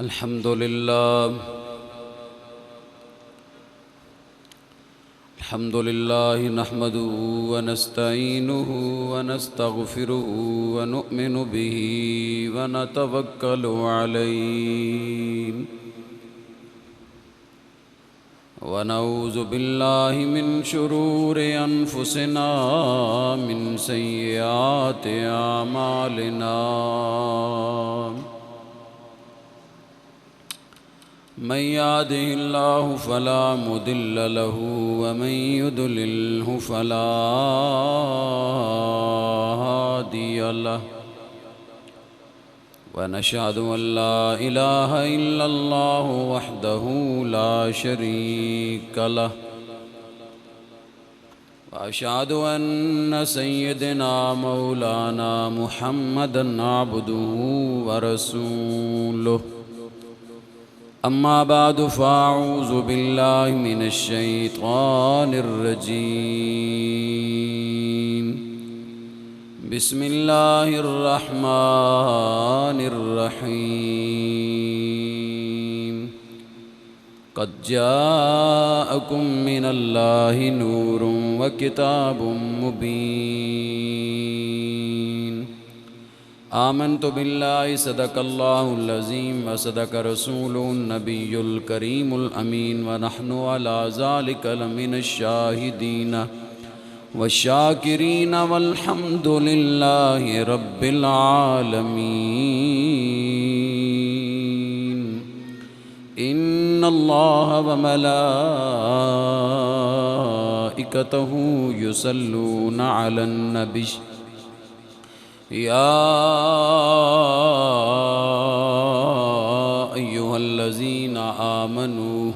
الحمد لله نحمده ونستعينه ونستغفره ونؤمن به ونتوكل عليه ونعوذ بالله من شرور أنفسنا من سيئات أعمالنا من يهده الله فلا مضل له ومن يضلله فلا هادي له ونشهد أن لا إله إلا الله وحده لا شريك له وأشهد أن سيدنا مولانا محمدًا عبده ورسوله أما بعد فأعوذ بالله من الشيطان الرجيم بسم الله الرحمن الرحيم قد جاءكم من الله نور وكتاب مبين آمنت بالله صدق الله العظيم وصدق رسوله النبي الكريم الأمين ونحن على ذلك لمن الشاهدين والشاكرين والحمد لله رب العالمين إن الله وملائكته يصلون على النبي يا أيها الذين آمنوا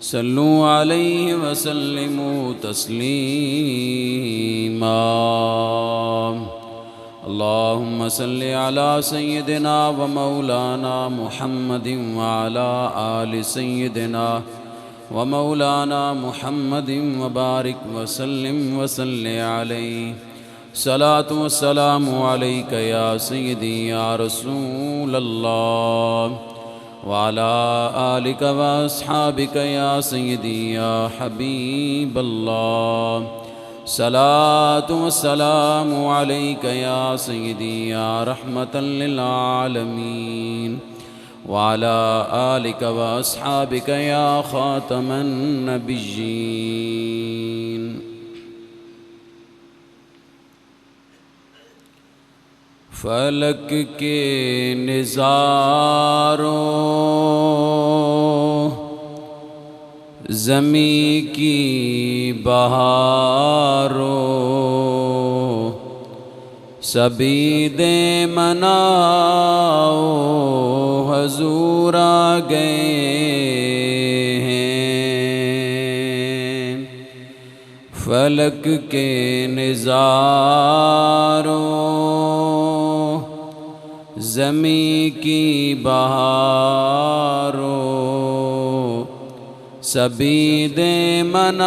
صلوا عليه وسلموا تسليما اللهم صل على سيدنا ومولانا محمد وعلى آل سيدنا ومولانا محمد وبارك وسلم وصل عليه صلاة والسلام عليك يا سيدي يا رسول الله وعلى آلك وأصحابك يا سيدي يا حبيب الله صلاة والسلام عليك يا سيدي يا رحمة للعالمين وعلى آلك وأصحابك يا خاتم النبيين فلک کے نظاروں زمیں کی بہاروں سبھی دے مناؤ حضور آ گئے ہیں فلک کے نظاروں زمیں کی بہاروں سبھی دے مناؤ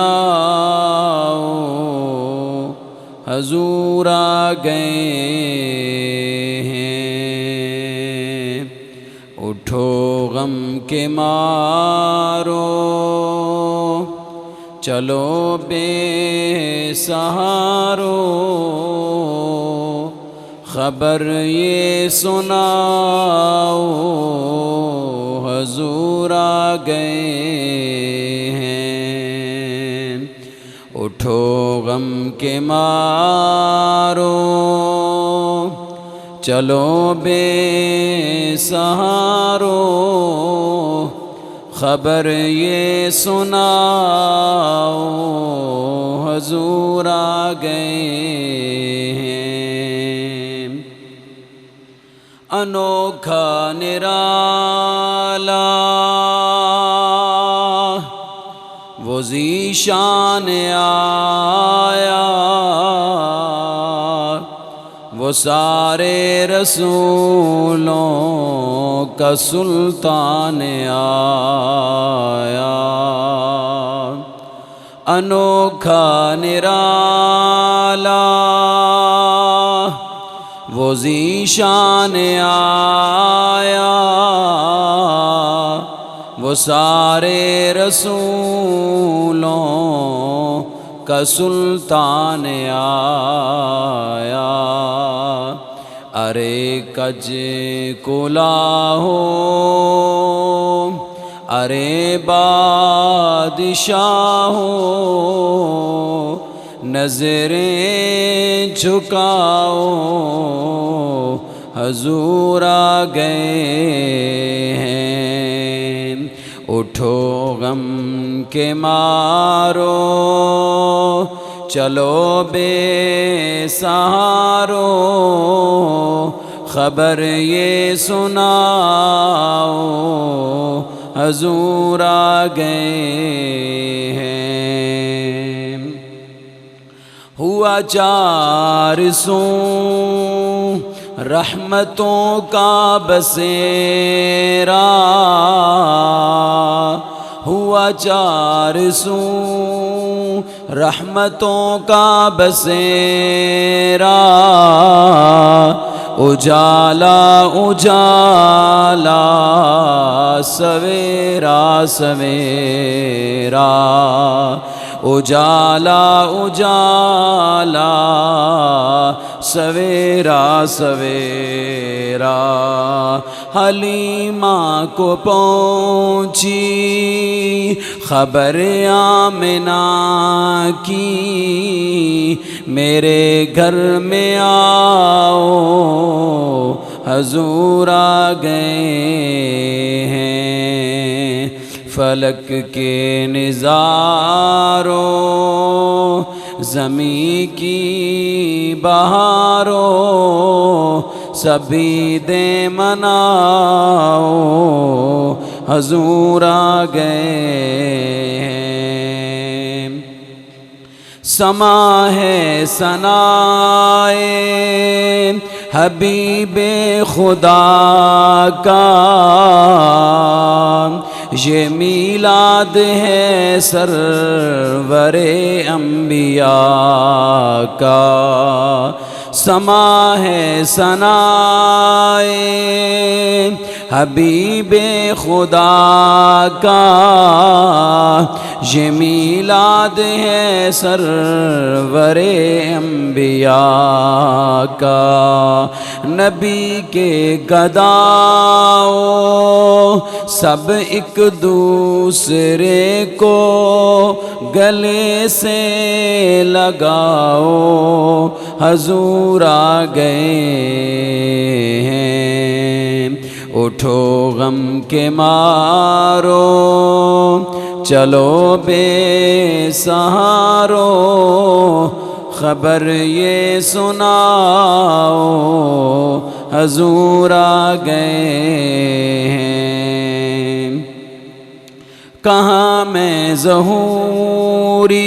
حضور آ گئے ہیں اٹھو غم کے مارو چلو بے سہارو خبر یہ سناؤ حضور آ گئے ہیں اٹھو غم کے مارو چلو بے سہارو خبر یہ سناؤ حضور آ گئے ہیں انوکھا نرالا وہ ذیشان آیا وہ سارے رسولوں کا سلطان آیا انوکھا نرالا وہ ذیشان آیا، وہ سارے رسولوں کا سلطان آیا۔ ارے کج کلاہو، ارے بادشاہو، نظریں جھکاؤ، حضور آ گئے ہیں۔ اٹھو غم کے مارو، چلو بے سہارو، خبر یہ سناؤ، حضور آ گئے ہیں۔ ہوا 400 رحمتوں کا بسیرا، ہوا 400 رحمتوں کا بسیرا، اجالا اجالا، سویرا سویرا، اجالا اجالا، سویرا سویرا۔ حلیمہ کو پہنچی خبر آمنہ کی، میرے گھر میں آؤ، حضور آ گئے ہیں۔ فلک کے نظاروں، زمیں کی بہاروں، سبھی دے مناؤ، حضور آ گئے ہیں۔ سما ہے ثنائے حبیب خدا کا، یہ میلاد ہے سرور انبیاء کا۔ سما ہے ثنائے حبیب خدا کا، یہ میلاد ہے سرور انبیاء کا۔ نبی کے گداؤں سب ایک دوسرے کو گلے سے لگاؤ، حضور آ گئے ہیں۔ اٹھو غم کے مارو، چلو بے سہارو، خبر یہ سناؤ، حضور آ گئے ہیں۔ کہاں میں ظہوری،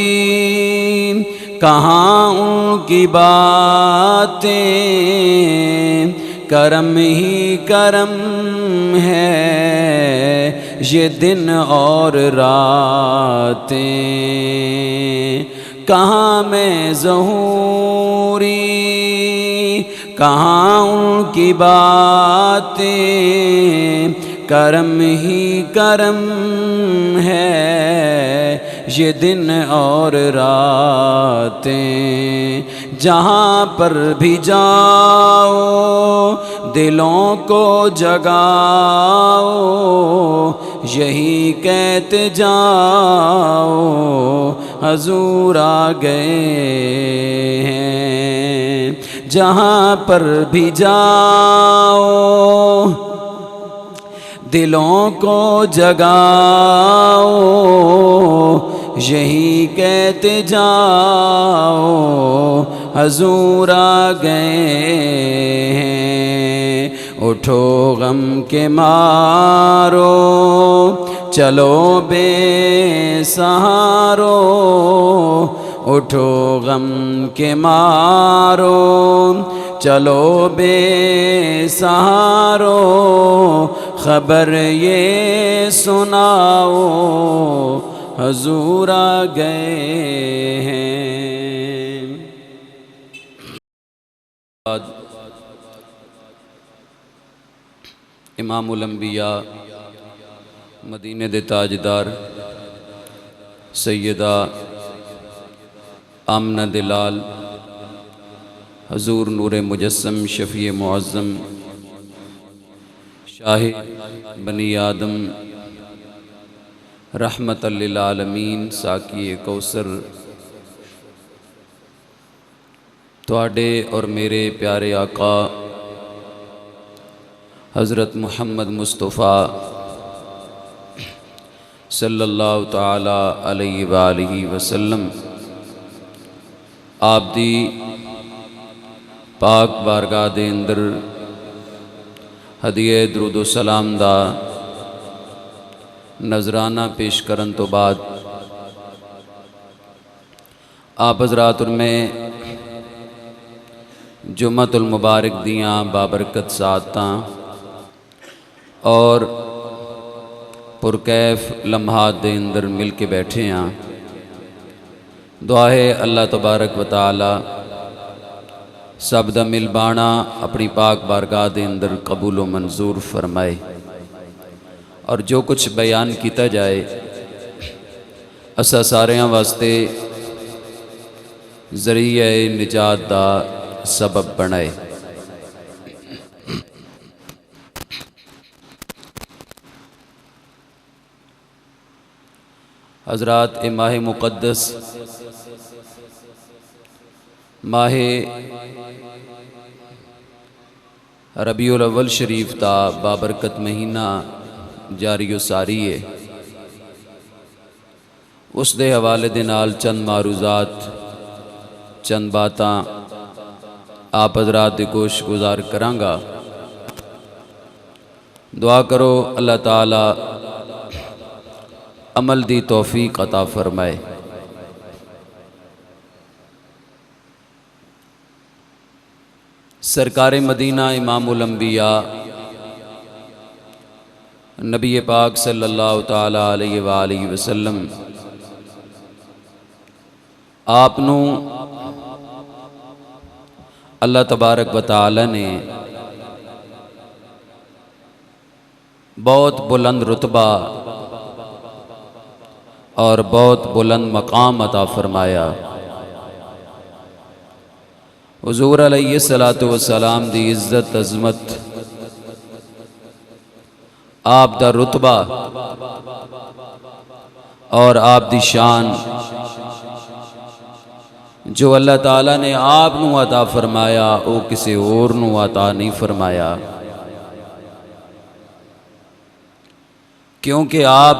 کہاں ان کی باتیں، کرم ہی کرم ہے یہ دن اور راتیں۔ کہاں میں ظہوری، کہاں ان کی باتیں، کرم ہی کرم ہے یہ دن اور راتیں۔ جہاں پر بھی جاؤ دلوں کو جگاؤ، یہی کہتے جاؤ، حضور آ گئے ہیں۔ جہاں پر بھی جاؤ دلوں کو جگاؤ، یہی کہتے جاؤ، حضور آ گئے ہیں۔ اٹھو غم کے مارو، چلو بے سہارو، اٹھو غم کے مارو، چلو بے سہارو، خبر یہ سناؤ، حضور آ گئے ہیں۔ امام الانبیاء مدینے دے تاجدار سیدہ آمنہ دلال حضور نور مجسم شفیع معظم شاہ بنی آدم رحمت للعالمین ساقی کوثر تواڈے اور میرے پیارے آقا حضرت محمد مصطفیٰ صلی اللہ تعالی علیہ وآلہ وسلم آپ دی پاک بارگاہ دے اندر ہدیہ درود و سلام دا نذرانہ پیش کرن تو بعد آپ حضرات میں جمعۃ المبارک دیاں بابرکت ساعتاں اور پرکیف لمحات دے اندر مل کے بیٹھے ہیں۔ دعا ہے اللہ تبارک و تعالی سب دا مل بانا اپنی پاک بارگاہ دے اندر قبول و منظور فرمائے، اور جو کچھ بیان کیتا جائے اسا ساریاں واسطے ذریعہ نجات دا سبب بنائے۔ حضرات ماہ مقدس ماہ ربیع الاول شریف تا بابرکت مہینہ جاری و ساری ہے۔ اس دے حوالے دے نال چند معروضات چند باتاں آپ حضرات دی گوش گزار کرانگا۔ دعا کرو اللہ تعالی عمل دی توفیق عطا فرمائے۔ سرکار مدینہ امام الانبیاء نبی پاک صلی اللہ تعالی علیہ وآلہ وسلم آپ نو اللہ تبارک و تعالی نے بہت بلند رتبہ اور بہت بلند مقام عطا فرمایا۔ حضور علیہ السلام دی عزت عظمت آپ دا رتبہ اور آپ دی شان جو اللہ تعالیٰ نے آپ نو عطا فرمایا وہ کسی اور نو عطا نہیں فرمایا، کیونکہ آپ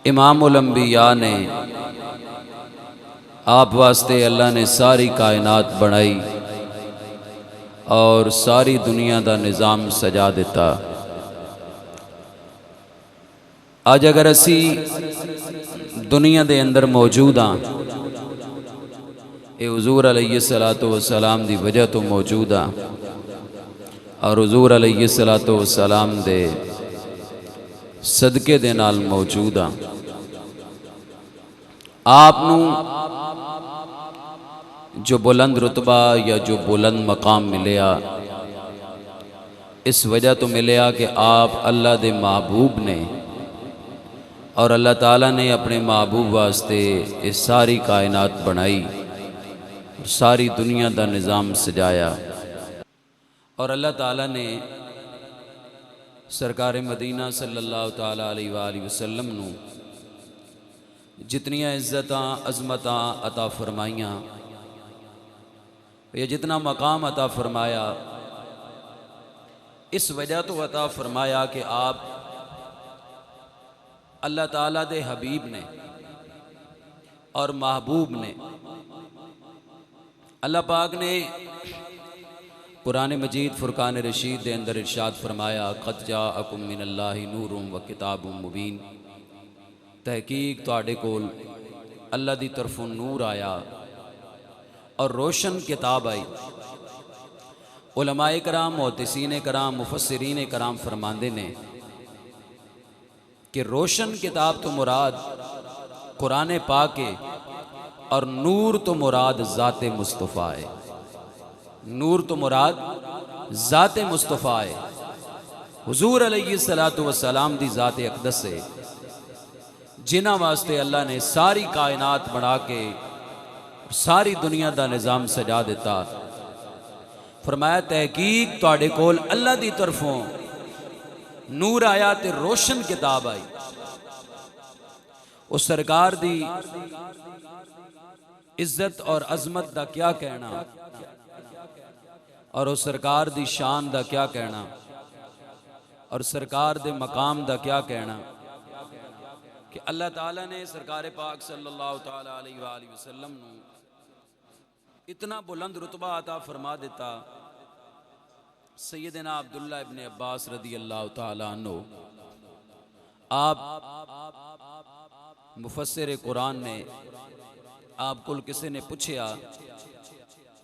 امام الانبیاء نے آپ واسطے اللہ نے ساری کائنات بنائی اور ساری دنیا دا نظام سجا دیتا۔ آج اگر اسی دنیا دے اندر موجود ہاں اے حضور علیہ السلام دی وجہ تو موجود ہاں، اور حضور علیہ السلام دے صدقے دے نال موجود ہاں۔ آپ نو جو بلند رتبہ یا جو بلند مقام ملیا اس وجہ تو ملیا کہ آپ اللہ دے محبوب نے، اور اللہ تعالیٰ نے اپنے محبوب واسطے اس ساری کائنات بنائی، ساری دنیا دا نظام سجایا، اور اللہ تعالیٰ نے سرکار مدینہ صلی اللہ تعالیٰ علیہ وآلہ وسلم نو جتنیاں عزتاں عظمتاں عطا فرمائیاں یا جتنا مقام عطا فرمایا، اس وجہ تو عطا فرمایا کہ آپ اللہ تعالیٰ دے حبیب نے اور محبوب نے۔ اللہ پاک نے قرآن مجید فرقان رشید دے اندر ارشاد فرمایا قد جاءکم من اللہ نور و کتاب مبین، تحقیق تواڈے کول اللہ دی طرفوں نور آیا اور روشن کتاب آئی۔ علماء کرام محدثین کرام مفسرین کرام فرماندے نے کہ روشن کتاب تو مراد قرآن پاک ہے اور نور تو مراد ذات مصطفیٰ ہے۔ نور تو مراد ذات مصطفیٰ ہے، حضور علیہ السلام دی ذات اقدس ہے، جنہاں واسطے اللہ نے ساری کائنات بنا کے ساری دنیا دا نظام سجا دیتا۔ فرمایا تحقیق تواڈے کول اللہ دی طرفوں نور آیا تے روشن کتاب آئی۔ اس سرکار دی عزت اور عظمت دا کیا کہنا، اور اس سرکار دی شان دا کیا کہنا، اور سرکار دے مقام دا کیا کہنا کہ اللہ تعالیٰ نے سرکار پاک صلی اللہ تعالیٰ علیہ وآلہ وسلم نو اتنا بلند رتبہ عطا فرما دیتا۔ سیدنا عبداللہ ابن عباس رضی اللہ تعالیٰ عنہ، آپ مفسر قرآن نے آپ کو کسی نے پوچھیا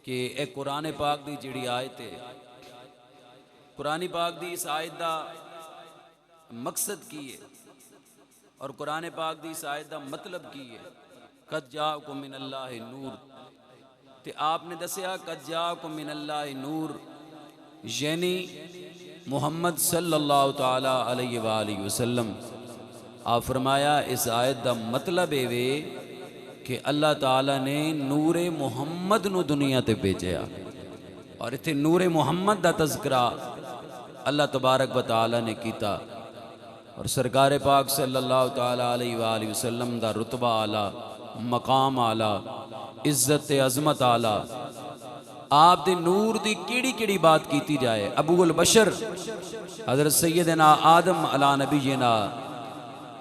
کہ اے قرآن پاک دی جڑی آیت ہے، قرآن پاک دی اس آیت دا مقصد کی ہے اور قرآن پاک دی اس آیت دا مطلب کی ہے؟ قد جاءکم من اللہ نور، تے آپ نے دسیا قد جاءکم من اللہ نور یعنی محمد صلی اللہ تعالی علیہ وآلہ وسلم۔ آپ فرمایا اس آیت دا مطلب ہے کہ اللہ تعالیٰ نے نور محمد نو دنیا تے بھیجیا، اور اتھے نور محمد دا تذکرہ اللہ تبارک و تعالیٰ نے کیتا، اور سرکار پاک صلی اللہ تعالیٰ علیہ وآلہ وسلم دا رتبہ اعلیٰ، مقام اعلیٰ، عزت عظمت اعلیٰ۔ آپ دے نور دی کیڑی کیڑی بات کیتی جائے، ابو البشر حضرت سیدنا آدم علی نبینا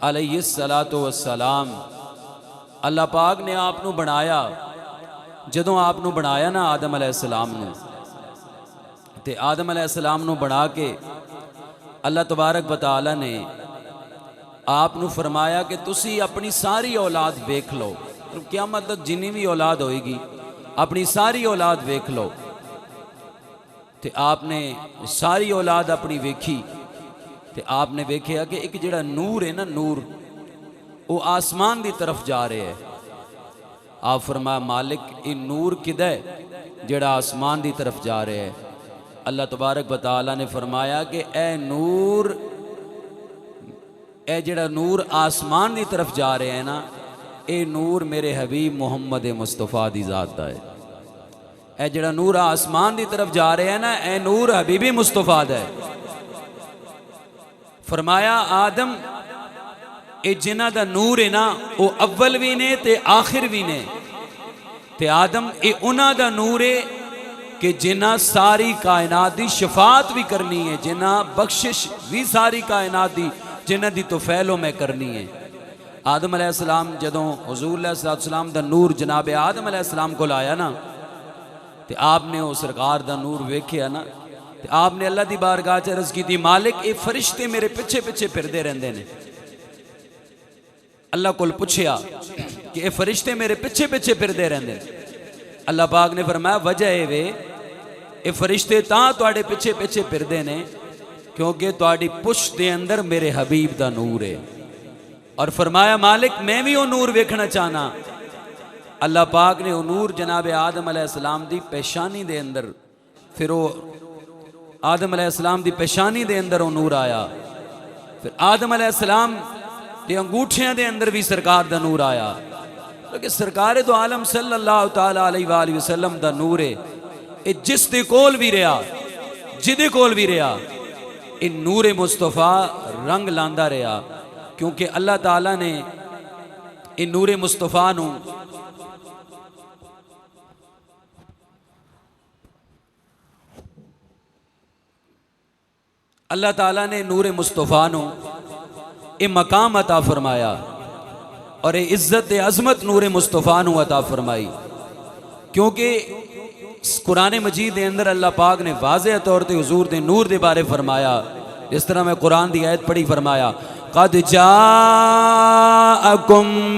علیہ السلام، اللہ پاک نے آپ نو بنایا۔ جدوں آپ نو بنایا نا آدم علیہ السلام نو، تے آدم علیہ السلام نو بنا کے اللہ تبارک و تعالی نے آپ نو فرمایا کہ تسی اپنی ساری اولاد ویکھ لو، قیامت تک جنی بھی اولاد ہوئے گی اپنی ساری اولاد ویکھ لو۔ تے آپ نے ساری اولاد اپنی ویکھی، تے آپ نے ویکھیا کہ ایک جڑا نور ہے نا، نور وہ آسمان دی طرف جا رہے ہے۔ آپ فرمایا مالک یہ نور کدہ ہے جڑا آسمان دی طرف جا رہے ہے؟ اللہ تبارک و تعالیٰ نے فرمایا کہ اے نور، اے جڑا نور آسمان دی طرف جا رہے ہیں نا، اے نور میرے حبیب محمد مصطفیٰ دی ذات دا ہے۔ اے جڑا نور آسمان دی طرف جا رہے ہیں نا، اے نور حبیبی مصطفیٰ دا ہے۔ فرمایا آدم اے جنہ دا نور ہے نا، او اول بھی نے تے آخر بھی نے، تے آدم اے انہ دا نور ہے کہ جنہ ساری کائنات دی شفاعت بھی کرنی ہے، جنہ بخشش بھی ساری کائنات دی، جنہ دی توفیلوں میں کرنی ہے۔ آدم علیہ السلام جدوں حضور علیہ السلام دا نور جناب آدم علیہ السلام کو لایا نا، تے آپ نے وہ سرکار دا نور ویکھیا نا، تے آپ نے اللہ دی بارگاہ چ عرض کی تھی مالک اے فرشتے میرے پیچھے پیچھے پھردے رہندے نے۔ اللہ کو پوچھیا کہ اے فرشتے میرے پیچھے پیچھے پھردے رہندے نے۔ اللہ پاک نے فرمایا وجہ اے فرشتے تاں تواڈے پیچھے پیچھے پھردے نے کیونکہ تواڈی پشت دے اندر میرے حبیب دا نور ہے۔ اور فرمایا مالک میں بھی وہ نور ویکھنا چاہنا۔ اللہ پاک نے وہ نور جناب آدم علیہ السلام دی پیشانی دے اندر، پھر وہ آدم علیہ السلام دی پیشانی دے اندر وہ نور آیا، پھر آدم علیہ السلام دی انگوٹھیاں دے اندر بھی سرکار دا نور آیا، لیکن سرکار تو عالم صلی اللہ تعالیٰ علیہ وآلہ وسلم دا نور ہے اے جس دے کول بھی رہا، جدے کول بھی رہا، اے نور مصطفیٰ رنگ لاندا رہا، کیونکہ اللہ تعالیٰ نے اے نور مصطفیٰ نو اللہ تعالیٰ نے نور مصطفیٰ نو اے مقام عطا فرمایا اور اے عزت عظمت نور مصطفیٰ نو عطا فرمائی، کیونکہ قرآن مجید دے اندر اللہ پاک نے واضح طور تے حضور دے نور دے بارے فرمایا، جس طرح میں قرآن دی آیت پڑھی، فرمایا قد جاءکم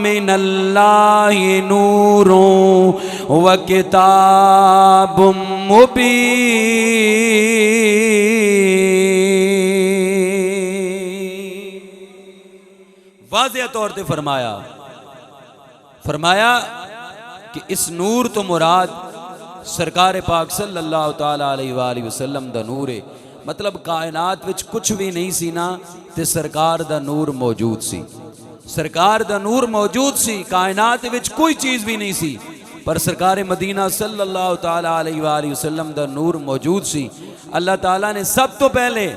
من اللہ نور و کتاب مبین۔ واضح طور تے فرمایا کہ اس نور تو مراد سرکار پاک صلی اللہ تعالی علیہ وآلہ وسلم دا نور ہے. مطلب کائنات وچ کچھ بھی نہیں سی نا تے سرکار دا نور موجود سی. سرکار دا نور موجود سی, کائنات وچ کوئی چیز بھی نہیں سی, پر سرکار مدینہ صلی اللہ تعالی علیہ وآلہ وسلم دا نور موجود سی. اللہ تعالیٰ نے سب تو پہلے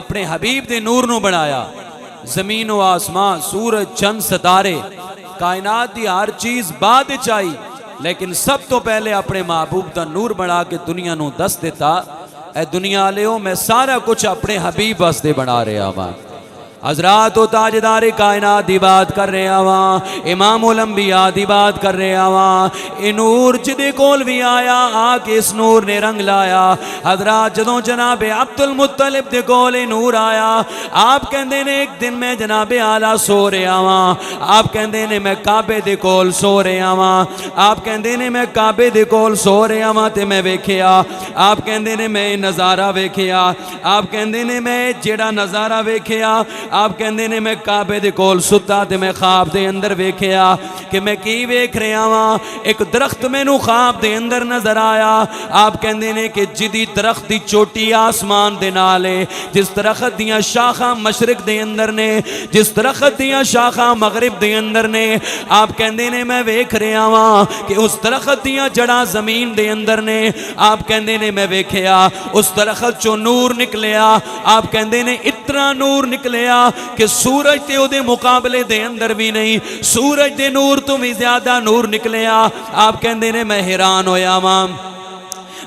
اپنے حبیب دے نور نو بنایا. زمین و آسمان, سورج, چند, ستارے, کائنات دی ہر چیز بعد چائی, لیکن سب تو پہلے اپنے محبوب دا نور بنا کے دنیا نو دس دیتا اے دنیا لیو میں سارا کچھ اپنے حبیب واسطے بنا رہا ہاں. حضرات و تاجدار کائنات دی بات کر رہے آواں, امام الانبیاء دی بات کر رہے آواں. اے نور جدے کول بھی آیا آ کے اس نور نے رنگ لایا. حضرات جدوں جناب عبد المطلب دے کول نور آیا, آپ کہندے نے ایک دن میں جناب آلہ سو رہے آواں, آپ کہندے نے میں کعبے دے کول سو رہے آواں, آپ کہندے نے میں کعبے دے کول سو رہے آواں تے میں ویکھیا, آپ کہندے نے میں نظارہ ویکھیا, آپ کہندے نے میں جیڑا نظارہ ویکھیا, آپ کہندے نے میں کعبے دے کول ستا تے میں خواب دے اندر ویکھیا کہ میں کی ویکھ رہا ہاں. ایک درخت مینوں خواب دے اندر نظر آیا. آپ کہندے نے کہ جدی درخت دی چوٹی آسمان دے نال ہے, جس درخت دیاں شاخاں مشرق دے اندر نے, جس درخت دیاں شاخاں مغرب دے اندر نے, آپ کہندے نے میں ویکھ رہا ہاں کہ اس درخت دیاں جڑاں زمین دے اندر نے. آپ کہندے نے میں ویکھیا اس درخت چوں نور نکلیا. آپ کہندے نے اتنا نور نکلیا کہ سورج تے او دے مقابلے دے اندر بھی نہیں, سورج دے نور تو بھی زیادہ نور نکلیا. آپ کہندے نے میں حیران ہویا واں.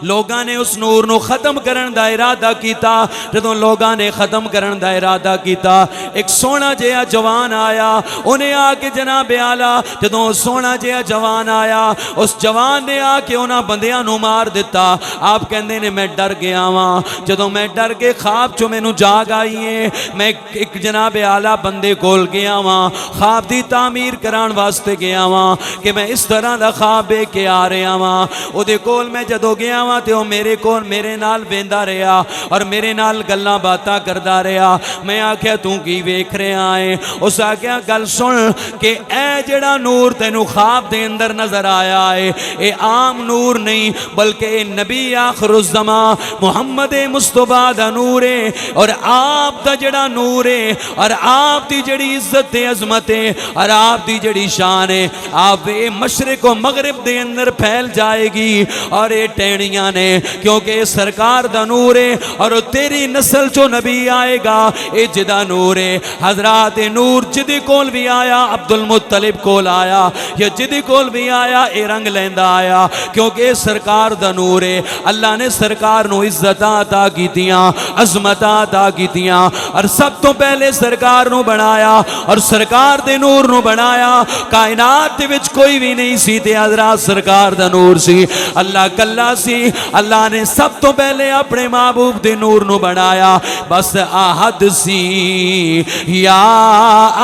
لوگاں نے اس نور نو ختم کرن دا ارادہ کیتا. جدوں لوگاں نے ختم کرن دا ارادہ کیتا, ایک سونا جہا جوان آیا. انہیں آ کے جناب آلہ جدوں سونا جہا جوان آیا, اس جوان نے آ کے انہاں بندیاں نو مار دیتا. آپ کہندے نے میں ڈر گیا واں. جدوں میں ڈر کے خواب چوں مینوں جاگ آئی ہے, میں ایک جناب آلہ بندے کول گیا واں, خواب دی تعمیر کران واسطے گیا واں کہ میں اس طرح دا خواب ویکھ کے آ رہا واں. او دے کول میں جدوں گیا واں تے او میرے کول میرے نال ویندا رہیا اور میرے نال گلاں باتاں کردا رہیا. میں آکھیا تو کی ویکھ رہا ہے؟ اس آکھیا گل سن کہ اے جڑا نور تینوں خواب دے اندر نظر آیا ہے اے عام نور نہیں بلکہ اے نبی آخر الزمان محمد مصطفیٰ دا نور ہے. اور آپ دا جڑا نور ہے اور آپ دی جڑی عزت عظمت ہے اور آپ دی جڑی شان ہے, آپ اے مشرق و مغرب دے اندر پھیل جائے گی. اور اے ٹہنیاں نے کیونکہ سرکار دا نور ہے اور تیری نسل چو نبی آئے گا اے جدا نور ہے. حضرات نور جدی کول بھی آیا عبد المطلب کول آیا یا جدی کول بھی آیا اے رنگ لیندا آیا کیونکہ سرکار دا نور ہے. اللہ نے سرکار نو عزت عطا کیتیاں, عظمت عطا کیتیاں اور سب تو پہلے سرکار نو بنایا اور سرکار دے نور نو بنایا. کائنات دے وچ کوئی بھی نہیں سی تے حضرات سرکار دا نور سی. اللہ کلا سی. اللہ نے سب تو پہلے اپنے محبوب دے نور نو بنایا. بس آہد سی یا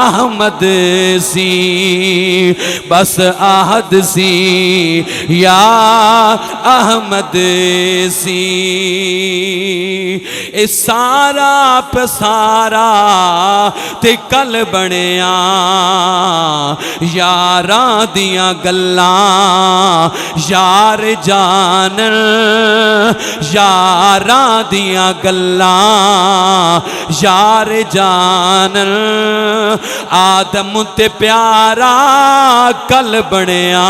احمد سی, بس آہد سی یا احمد سی. اے سارا پسارا تے کل بنیا یاراں دیاں گلاں یار جان, یاراں دیاں گلاں یار جان. آدم تے پیارا کل بنیا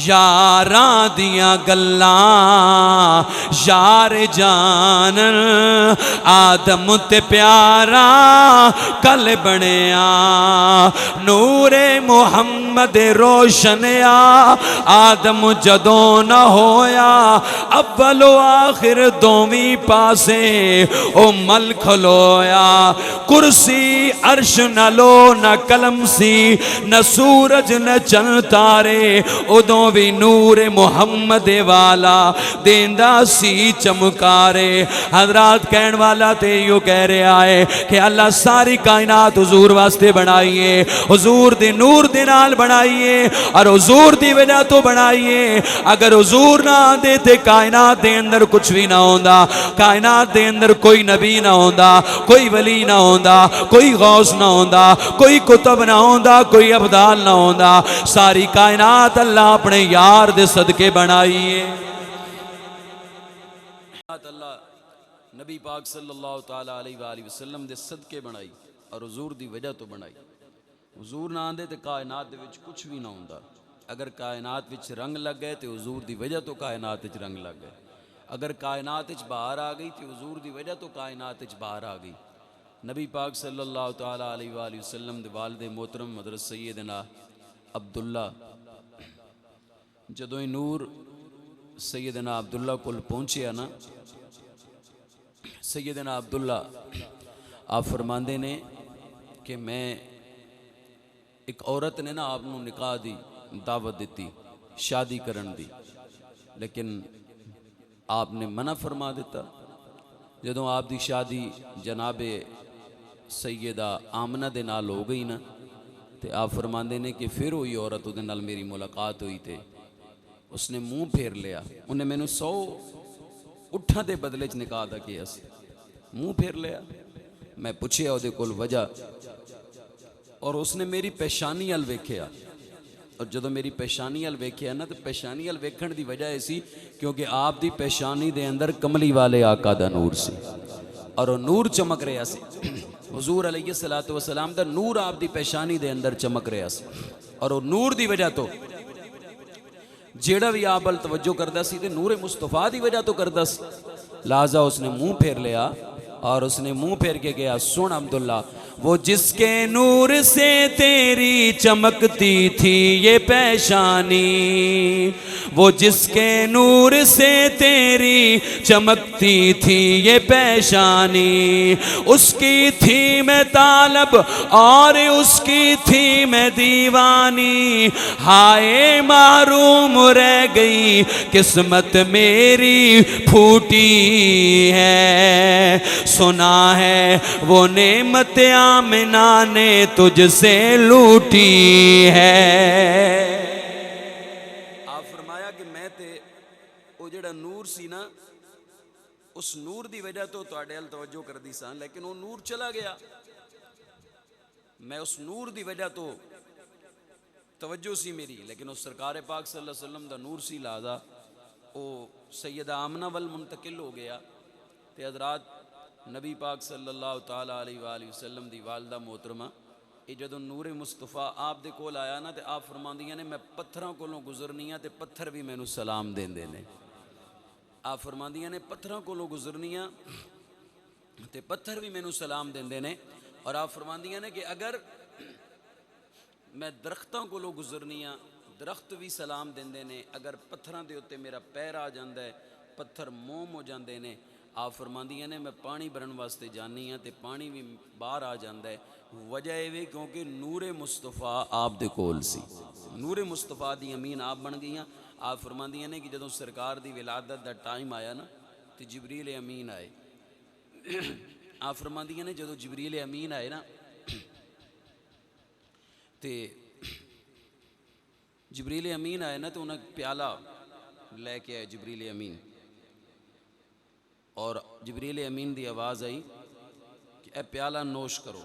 یاراں دیاں گلاں یار جان. آدم تے پیارا کل بنیا. نور محمد روشنیا آدم جدوں نہ ہویا اول و آخر دوویں پاسے او مل کھلویا. کرسی عرش نہ لو نہ قلم سی نہ سورج نہ چن تارے, ادوں بھی نور محمد والا دیندا سی چمکارے. حضرات کہن والا تے یوں کہہ رہا ہے کہ اللہ ساری کائنات حضور واسطے بنائیے, حضور دے نور دے نال بنائیے اور حضور دی وجہ تو بنائیے. اگر حضور نہ آندے تے کائنات دے اندر کچھ بھی نہ ہوندا, کائنات دے اندر کوئی نبی نہ ہوندا, کوئی ولی نہ ہوندا, کوئی غوث نہ ہوندا, کوئی کتب نہ ہوندا, کوئی ابدال نہ ہوندا. ساری کائنات اللہ اپنے یار دے صدقے بنائیے. اللہ نبی پاک صلی اللہ تعالی علیہ وآلہ وسلم دے صدقے بنائی اور حضور دی وجہ تو بنائی. حضور نہ آندے تے کائنات دے وچ کچھ بھی نہ ہوندا. اگر کائنات وچ رنگ لگ گئے تے حضور دی وجہ تو کائنات وچ رنگ لگ گئے. اگر کائنات وچ باہر آ گئی تے حضور دی وجہ تو کائنات وچ باہر آ گئی. نبی پاک صلی اللہ تعالی علیہ وآلہ وسلم دے والد محترم حضرت سیدنا عبداللہ جدوں نور سیدنا عبداللہ کول پہنچیا نا, سیدنا عبداللہ آپ فرماندے نے کہ میں ایک عورت نے نا آپ نو نکاح دی دعوت دیتی شادی کرن دی, لیکن آپ نے منع فرما دیتا. جدوں آپ دی شادی جناب سیدہ آمنہ دے نال ہو گئی نا تے آپ فرماندے نے کہ پھر ہوئی عورت دے نال میری ملاقات ہوئی تے اس نے منہ پھیر لیا. انہیں میں نے 100 اٹھاں دے بدلے چ نکاح دا کیا سی, منہ پھیر لیا. میں پوچھیا دے کول وجہ, اور اس نے میری پیشانی ال ویکھیا, اور جدو میری پیشانی ال ویکھیا نا تو پیشانی ال ویکھن دی وجہ ایسی کیونکہ آپ دی پیشانی دے اندر کملی والے آقا دا نور سی اور وہ نور چمک رہا سی. حضور علیہ السلام دا نور آپ دی پیشانی دے اندر چمک رہا سی, اور وہ نور دی وجہ تو جیڑا بھی آپ ال توجہ کردہ سی تے نور مصطفیٰ دی وجہ تو کردہ سی. لہذا اس نے منہ پھیر لیا اور اس نے منہ پھیر کے گیا, سن عبداللہ وہ جس کے نور سے تیری چمکتی تھی یہ پیشانی, وہ جس کے نور سے تیری چمکتی تھی یہ پیشانی, اس کی تھی میں طالب اور اس کی تھی میں دیوانی, ہائے معروم رہ گئی قسمت میری پھوٹی ہے, سنا ہے وہ نعمت آمنہ نے تجھ سے لوٹی ہے. آپ فرمایا کہ میں تے وہ جڑا نور سی نا اس نور دی وجہ تو تواڈے ال توجہ کر دی سان, لیکن وہ نور چلا گیا. میں اس نور دی وجہ تو توجہ سی میری, لیکن اس سرکار پاک صلی اللہ علیہ وسلم دا نور سی, لہذا وہ سیدہ آمنہ وال منتقل ہو گیا. تے حضرات نبی پاک صلی اللہ تعالی علیہ وآلہ وسلم دی والدہ محترمہ یہ جدو نور مصطفیٰ آپ دے کول آیا نا تے آپ فرماندیاں نے میں پتھراں کولوں گزرنیاں تے پتھر بھی مینوں سلام دیندے نے. آپ فرماندیاں نے پتھراں کولوں گزرنیاں تے پتھر بھی مینوں سلام دیندے نے. اور آپ فرماندیاں نے کہ اگر میں درختاں کولوں گزرنیاں درخت بھی سلام دیندے نے, اگر پتھراں دے اوتے میرا پیر آ جاندا ہے پتھر موم ہو جاندے نے. آپ فرماندیاں نے میں پانی بھرن واسطے جانی ہاں تے پانی بھی باہر آ جاندا ہے. وجہ یہ کیونکہ نور مصطفیٰ آپ دے کول سی, نور مصطفیٰ دی امین آپ بن گئیاں. آپ فرماندیاں نے کہ جدوں سرکار دی ولادت دا ٹائم آیا نا تے جبریل امین آئے. آپ فرماندیاں نے جدوں جبریل امین آئے نا تے جبریل امین آئے نا تو انہیں پیالہ لے کے آئے جبریل امین, اور جبریل امین دی آواز آئی کہ اے پیالہ نوش کرو.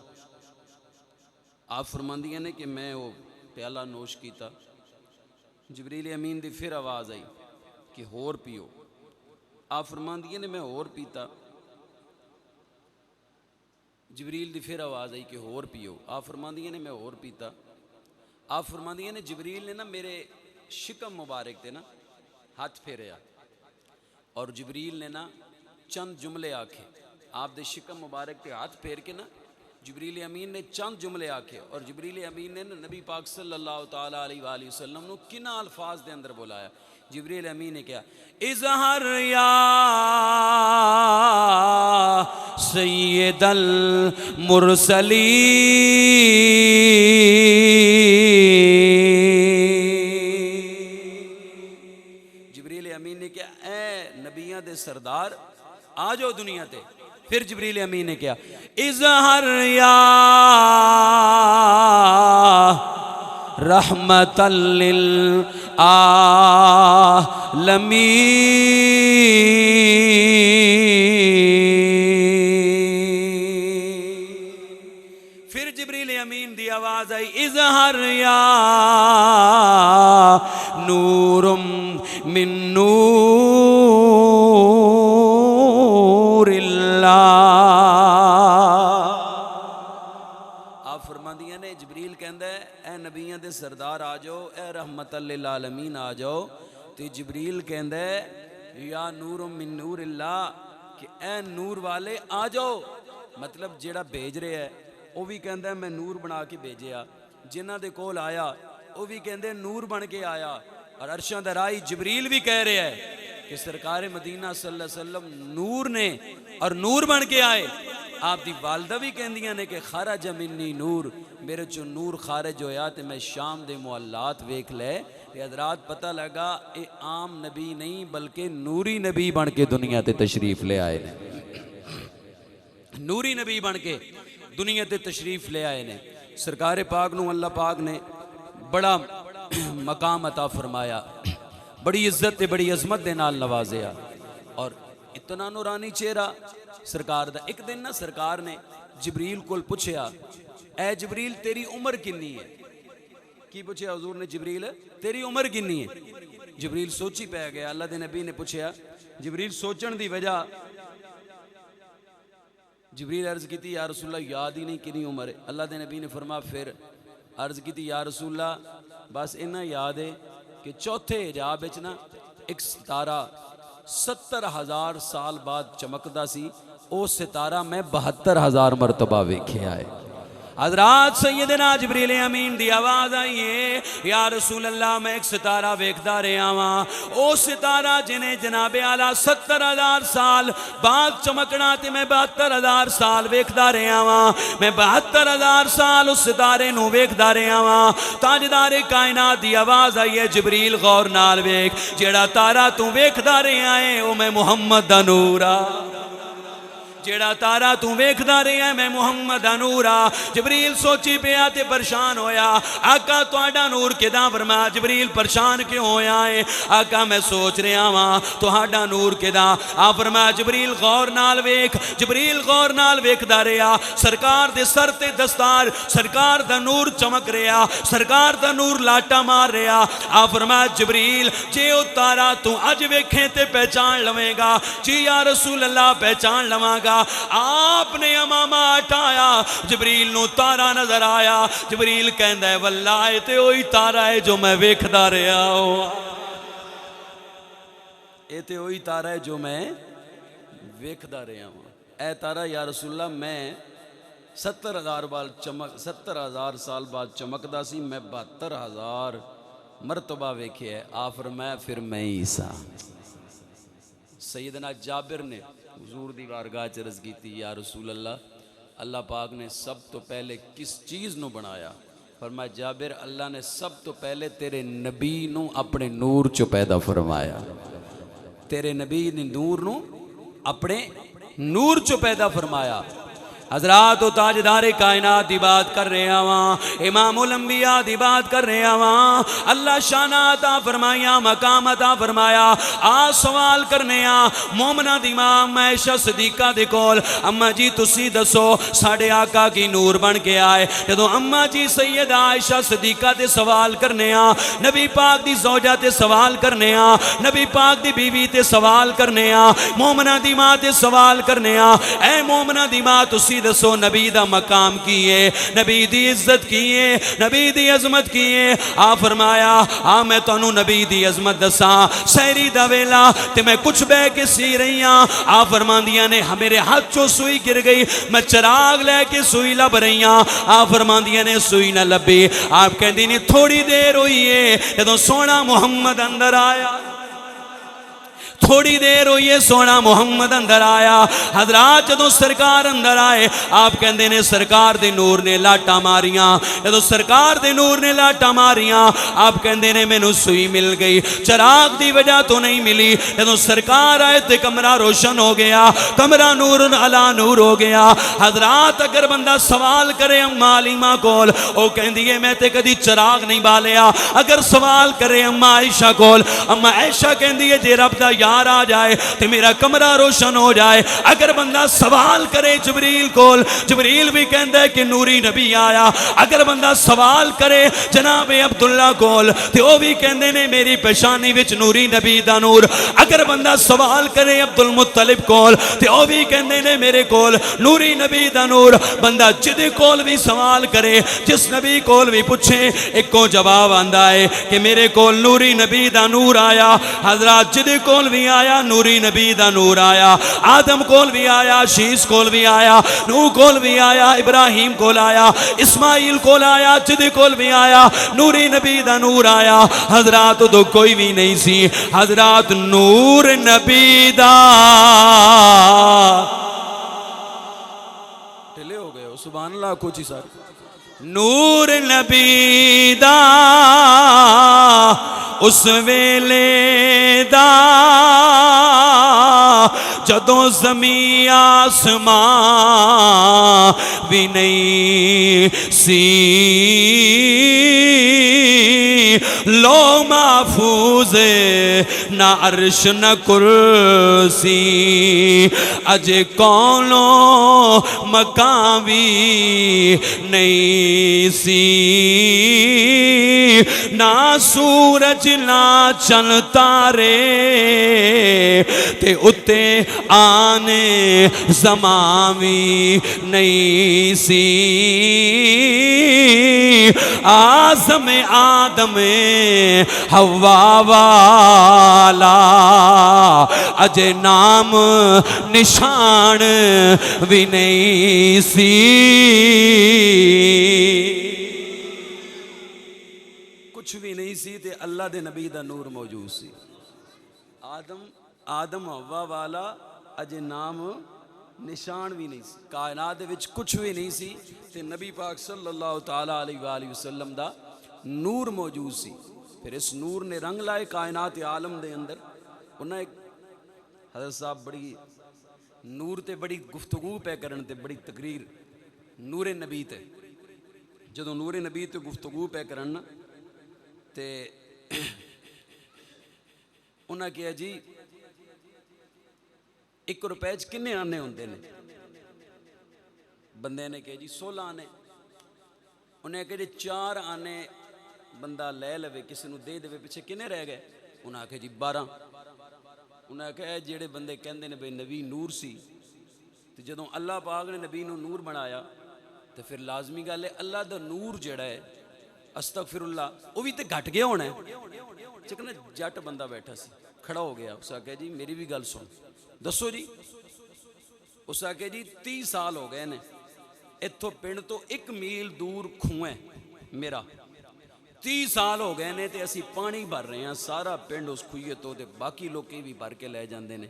آپ فرماندیاں نے کہ میں وہ پیالہ نوش کیتا. جبریل امین دی پھر آواز آئی کہ ہور پیو. آپ فرماندیاں نے میں ہور پیتا. جبریل دی پھر آواز آئی کہ ہور پیو. آپ فرماندیاں نے میں ہور پیتا. آپ فرماندیاں نے جبریل نے نا میرے شکم مبارک تے نا ہاتھ پھیریا, اور جبریل نے نا چند جملے آکھے. آپ دے شکم مبارک تے ہاتھ پھیر کے نا جبریل امین نے چند جملے آکھے, اور جبریل امین نے نبی پاک صلی اللہ تعالی علیہ وآلہ وسلم نو کنا الفاظ دے اندر بولایا. جبریل امین نے کیا اظہر یا سید المرسلین, جبریل امین نے کیا اے نبیاں دے سردار آ جاؤ دنیا تے. پھر جبریل امین نے کیا اظہر یا رحمۃ للعالمین۔ پھر جبریل امین دی آواز آئی اظہر یا نور من نور اللہ۔ آپ فرماندیاں نے جبریل کہندا ہے اے نبیاں دے سردار آ جاؤ، اے رحمت للعالمین آ جاؤ، تے جبریل کہندا ہے یا نور من نور اللہ کہ اے نور والے آ جاؤ، مطلب جیڑا بھیج رہے ہے وہ بھی کہندا ہے میں نور بنا کے بھیجیا، جنہ دے کول آیا وہ بھی کہندے نور بن کے آیا، اور عرشاں دا رائی جبریل بھی کہہ رہے ہے کہ سرکار مدینہ صلی اللہ علیہ وسلم نور نے اور نور بن کے آئے۔ آپ دی والدہ بھی کہندیاں نے کہ خرج منی نور، میرے چو نور خارج ہویا تے میں شام دے محلات ویکھ لے تے حضرات پتہ لگا اے عام نبی نہیں بلکہ نوری نبی بن کے دنیا تے تشریف لے آئے نے، نوری نبی بن کے دنیا تے تشریف لے آئے نے۔ سرکار پاک نو اللہ پاک نے بڑا مقام عطا فرمایا، بڑی عزت تے بڑی عظمت دے نال نوازیا، اور اتنا نورانی چہرہ سرکار دا۔ ایک دن نا سرکار نے جبریل کو پوچھیا اے جبریل تیری عمر کنی ہے؟ کی پوچھیا حضور نے جبریل تیری عمر کنی ہے؟ جبریل سوچی پہ گیا، اللہ دے نبی نے پوچھیا، جبریل سوچن دی وجہ، جبریل عرض کی تھی یا رسول اللہ یاد ہی نہیں کنی عمر ہے۔ اللہ دے نبی نے فرما پھر عرض کی تھی یا رسول اللہ بس اتنا یاد ہے کہ چوتھے حجاب وچ نا ایک ستارہ 70,000 سال بعد چمکدا سی، او ستارہ میں 72,000 مرتبہ ویکھیا ہے۔ حضرات سیدنا جبریل امین دی آواز آئی ہے یا رسول اللہ میں ایک ستارہ ویکھدا رہا ہاں، او ستارہ جنہیں جناب اعلیٰ 70,000 سال بعد چمکنا تے میں 72,000 سال ویکھدا رہا ہاں، میں 72,000 سال اس ستارے نو ویکھدا رہا ہاں۔ تاجدار کائنات دی آواز آئی ہے جبریل غور نال ویکھ، جیڑا تارا تو ویکھدا رہا ہے او میں محمد دا نور آ، جیڑا تارا تو ویکھدا رہیا ہے میں محمد دا نور آ۔ جبریل سوچی پیا تے پریشان ہویا، آقا تہاڈا نور کداں؟ فرمایا جبریل پریشان کیوں ہویا ہے؟ آقا میں سوچ رہا ہاں تہاڈا نور کداں؟ آپ فرمایا جبریل غور نال ویکھ۔ جبریل غور نال ویکھدا رہیا، سرکار دے سر تے دستار، سرکار دا نور چمک رہیا، سرکار دا نور لاٹا مار رہیا۔ آپ فرمایا جبریل جے او تارا تو اج ویکھیں تے پہچان لویں گا؟ جی یا رسول اللہ پہچان لواں گا۔ آپ نے امامہ ہٹایا، جبریل نو تارا نظر آیا، جبریل کہندا ہے واللہ تے وہی تارا ہے جو میں ویکھدا رہا ہوں، اے تے وہی تارا ہے جو میں ویکھدا رہا ہوں۔ اے تارا یا رسول اللہ میں 70,000 سال بعد چمکدا سی، میں 72,000 مرتبہ ویکھے ہے۔ آپ فرمایا پھر میں ہی سا۔ سیدنا جابر نے حضور دی بارگاہ چ عرض کیتی یا رسول اللہ اللہ پاک نے سب تو پہلے کس چیز نو بنایا؟ فرمایا جابر اللہ نے سب تو پہلے تیرے نبی نو اپنے نور چو پیدا فرمایا، تیرے نبی نے نور نو اپنے نور چو پیدا فرمایا۔ حضرات و تاجدار کائنات دی بات کر رہے ہاں، امام الانبیاء دی بات کر رہے ہاں، اللہ شان عطا فرمایا، مقام عطا فرمایا۔ آ سوال کرنے ہاں مومنہ دی ماں عائشہ صدیقہ دے کول، اماں جی تسی دسو ساڑے آقا کی نور بن کے آئے؟ جدو اماں جی سیدہ عائشہ صدیقہ دے سوال کرنے ہاں، نبی پاک دی زوجہ تے سوال کرنے ہاں، نبی پاک دی بیوی تے سوال کرنے ہاں، مومنہ دی ماں تے سوال کرنے ہاں، اے مومنہ دی ماں تسی دسو نبی دا مقام کیے، نبی دی عزت کیے، نبی دی عظمت کیے؟ آ فرمایا میں تانوں نبی دی عظمت دساں، سحری دا ویلا تے میں کچھ بے کے سی رہی ہاں، آ فرماندیاں نے میرے ہاتھ چو سوئی گر گئی، میں چراغ لے کے سوئی لب رہی ہاں، آ فرماندیاں نے سوئی نہ لبی۔ آپ کہندی نہیں تھوڑی دیر ہوئی ہے جدوں سونا محمد اندر آیا، تھوڑی دیر ہوئی ہے سونا محمد اندر آیا. حضرات جدوں سرکار اندر آئے آپ کہندے نے سرکار دے نور نے لاٹا ماریاں. جدوں سرکار دے نور نے لاٹا ماریاں آپ کہندے نے مینوں سوئی مل گئی, چراغ دی وجہ تو نہیں ملی. جدوں سرکار آئے تے کمرہ روشن ہو گیا, کمرہ نور علا نور ہو گیا. حضرات اگر بندہ سوال کرے اما علیمہ کول, او کہندی ہے میں تے کدی چراغ نہیں بالیا. اگر سوال کرے اما عائشہ کول, اما عائشہ کہندی ہے جے رب دا یار آ جائے تے میرا کمرہ روشن ہو جائے. اگر بندہ سوال کرے جبریل کول, جبریل بھی کہندا ہے کہ نوری نبی آیا. اگر بندہ سوال کرے جناب عبداللہ کول تے او بھی کہندے نے میری پیشانی وچ نوری نبی دا نور. اگر بندہ سوال کرے عبد المطلب کول تے او بھی کہندے نے میرے کول نوری نبی دا نور. بندہ جدے کول بھی سوال کرے, جس نبی کول بھی پوچھے, ایک کو جواب آندا ہے کہ میرے کول نوری نبی دا نور آیا. حضرات جدے کول بھی آیا نوری نبی دا نور آیا. آدم کول بھی آیا, شیس کول بھی آیا, نوح کول بھی آیا, ابراہیم کول آیا, اسماعیل کول آیا, جدے کول بھی آیا نوری نبی دا نور آیا. حضرات تو کوئی بھی نہیں سی. حضرات نور نبی دا ٹھلے ہو گئے ہو سبحان اللہ کچھ ہی سارے. نور نبی دا اس ویلے دا جدوں زمین آسمان بھی نہیں سی, لو محفوظ نہ عرش نہ کرسی, اجے کونوں مکان بھی نہیں سی, نہ سورج نہ چن تارے تے اتے آنے زمان بھی نہیں سی. آزم آدم حوا والا اجے نام نشان بھی نہیں سی. کچھ بھی نہیں سی تے اللہ دے نبی دا نور موجود سی. آدم حوا والا اجے نام نشان بھی نہیں سی. کائنات دے وچ کچھ بھی نہیں سی تے نبی پاک صلی اللہ تعالی علیہ وآلہ وسلم دا نور موجود سی. پھر اس نور نے رنگ لائے کائنات عالم دے اندر. انہاں ایک حضرت صاحب بڑی نور تے بڑی گفتگو پہ کرن تے بڑی تقریر نور نبی تے, جدوں نور نبی تے گفتگو پہ کرن تے انہاں کہا جی 1 روپے کنے آنے ہوندے نے؟ بندے نے کہا جی 16 آنے. انہیں کہا جی 4 آنے بندہ لے لوے کسی نو دے دے پیچھے کنے رہ گئے؟ انہیں کہا جی 12. انہیں کہا جیڑے بندے کہندے نے بھئی نبی نور سی تو جدوں اللہ پاک نے نبی نو نور بنایا تو پھر لازمی گل ہے اللہ دا نور جڑا ہے استغفر اللہ وہ بھی تے گھٹ گیا ہونا ہے. چکنا جٹ بندہ بیٹھا سی کھڑا ہو گیا, اس کہا جی میری بھی گل سن دسو جی. اس کہا جی 30 سال ہو گئے نے اتھوں پنڈ تو 1 میل دور کھوئے میرا, 30 سال ہو گئے نے تے اسی پانی بھر رہے ہیں سارا پنڈ اس کھوئے تو تے باقی لوکی بھی بھر کے لے جاندے نے.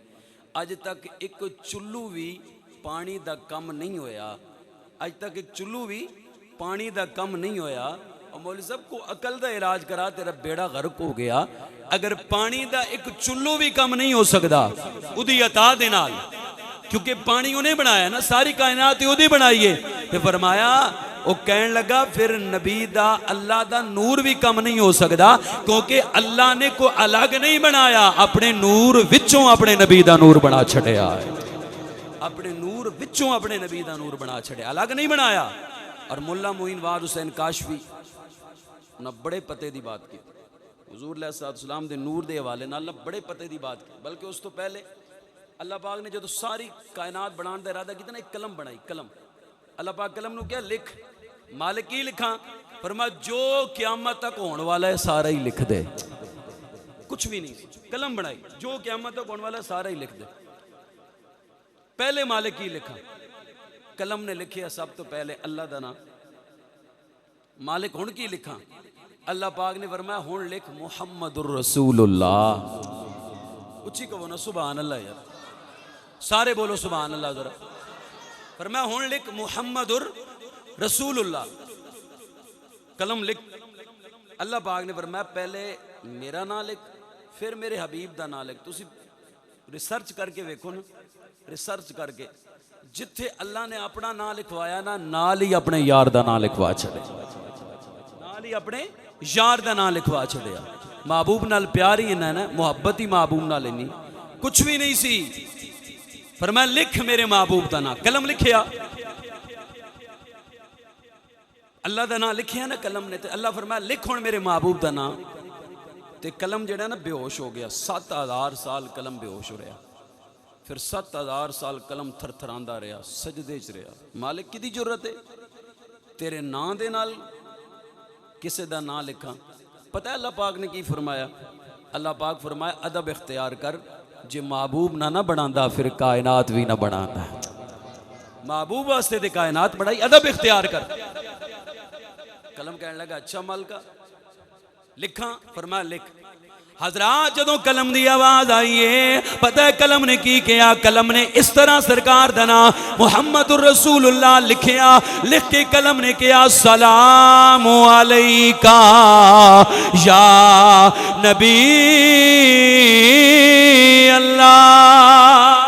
اج تک ایک چلو بھی پانی دا کم نہیں ہویا, اج تک ایک چلو بھی پانی دا کم نہیں ہویا. اور مولوی صاحب کو عقل دا علاج کرا تیرا بیڑا غرق ہو گیا. اگر پانی دا ایک چلو بھی کم نہیں ہو سکدا اودی عطا دے نال, کیونکہ پانی انہیں بنایا نا, ساری کائنات اودی بنائی ہے. تے فرمایا وہ کہن لگا پھر نبی دا اللہ دا نور بھی کم نہیں ہو سکدا, کیونکہ اللہ نے کو الگ نہیں بنایا, اپنے نور وچوں اپنے نبی دا نور بنا چھڑیا ہے. اپنے نور وچوں اپنے نبی دا نور بنا چھڑیا, الگ نہیں بنایا. اور مولا معین واد حسین کاشفی انہاں بڑے پتے دی بات کی, حضور علیہ السلام دے نور دے حوالے نال بڑے پتے دی بات کی. بلکہ اس تو پہلے اللہ پاک نے جدو ساری کائنات بنان دا ارادہ کیتا نا, ایک قلم بنائی. قلم اللہ پاک قلم نو کیا لکھ, مالک کی لکھاں؟ فرمایا جو قیامت تک ہون والا ہے سارا ہی لکھ دے, کچھ بھی نہیں. قلم بنائی جو قیامت تک ہون والا ہے سارا ہی لکھ دے. پہلے مالک کی لکھا, قلم نے لکھیا سب تو پہلے اللہ دا نام مالک. ہن کی لکھاں؟ اللہ پاک نے فرمایا ہن لکھ محمد الرسول اللہ. اچھی کہو نا سبحان اللہ یار، سارے بولو سبحان اللہ ذرا۔ فرمایا ہن لکھ محمد رسول اللہ، قلم لکھ۔ اللہ پاک نے فرمایا پہلے میرا نام لکھ پھر میرے حبیب دا نام لکھ۔ تسی ریسرچ کر کے ویکھو نا، ریسرچ کر کے جتھے اللہ نے اپنا نام لکھوایا نا نال ہی اپنے یار دا نام لکھوا چھڑے، نال ہی اپنے یار دا نام لکھوا چھڑیا۔ محبوب نال پیار ہی انہاں نا، محبت ہی محبوب نال نہیں، کچھ بھی نہیں سی۔ فرمایا لکھ میرے محبوب دا نام، قلم لکھیا، اللہ دا نام لکھیا نا قلم نے، تے اللہ فرمایا لکھ ہن میرے محبوب دا نام، تے قلم جڑا نا بے ہوش ہو گیا۔ 7000 سال قلم بے ہوش ہو رہا، پھر 7000 سال قلم تھر تھراندا رہا، سجدے چ رہا۔ مالک کدی جرت ہے تیرے نام دے نال کسے دا نام لکھاں؟ پتہ ہے اللہ پاک نے کی فرمایا؟ اللہ پاک فرمایا ادب اختیار کر، جے محبوب نہ بناندا پھر کائنات بھی نہ بناندا۔ محبوب واسطے تے کائنات بڑائی، ادب اختیار کر۔ قلم کہنے لگا اچھا مالکا لکھاں؟ فرمایا لکھ۔ حضرات جدوں قلم دی آواز آئیے پتہ ہے قلم نے کی کیا؟ قلم نے اس طرح سرکار دا نام محمد الرسول اللہ لکھیا، لکھ کے قلم نے کیا سلام علیکہ یا نبی اللہ۔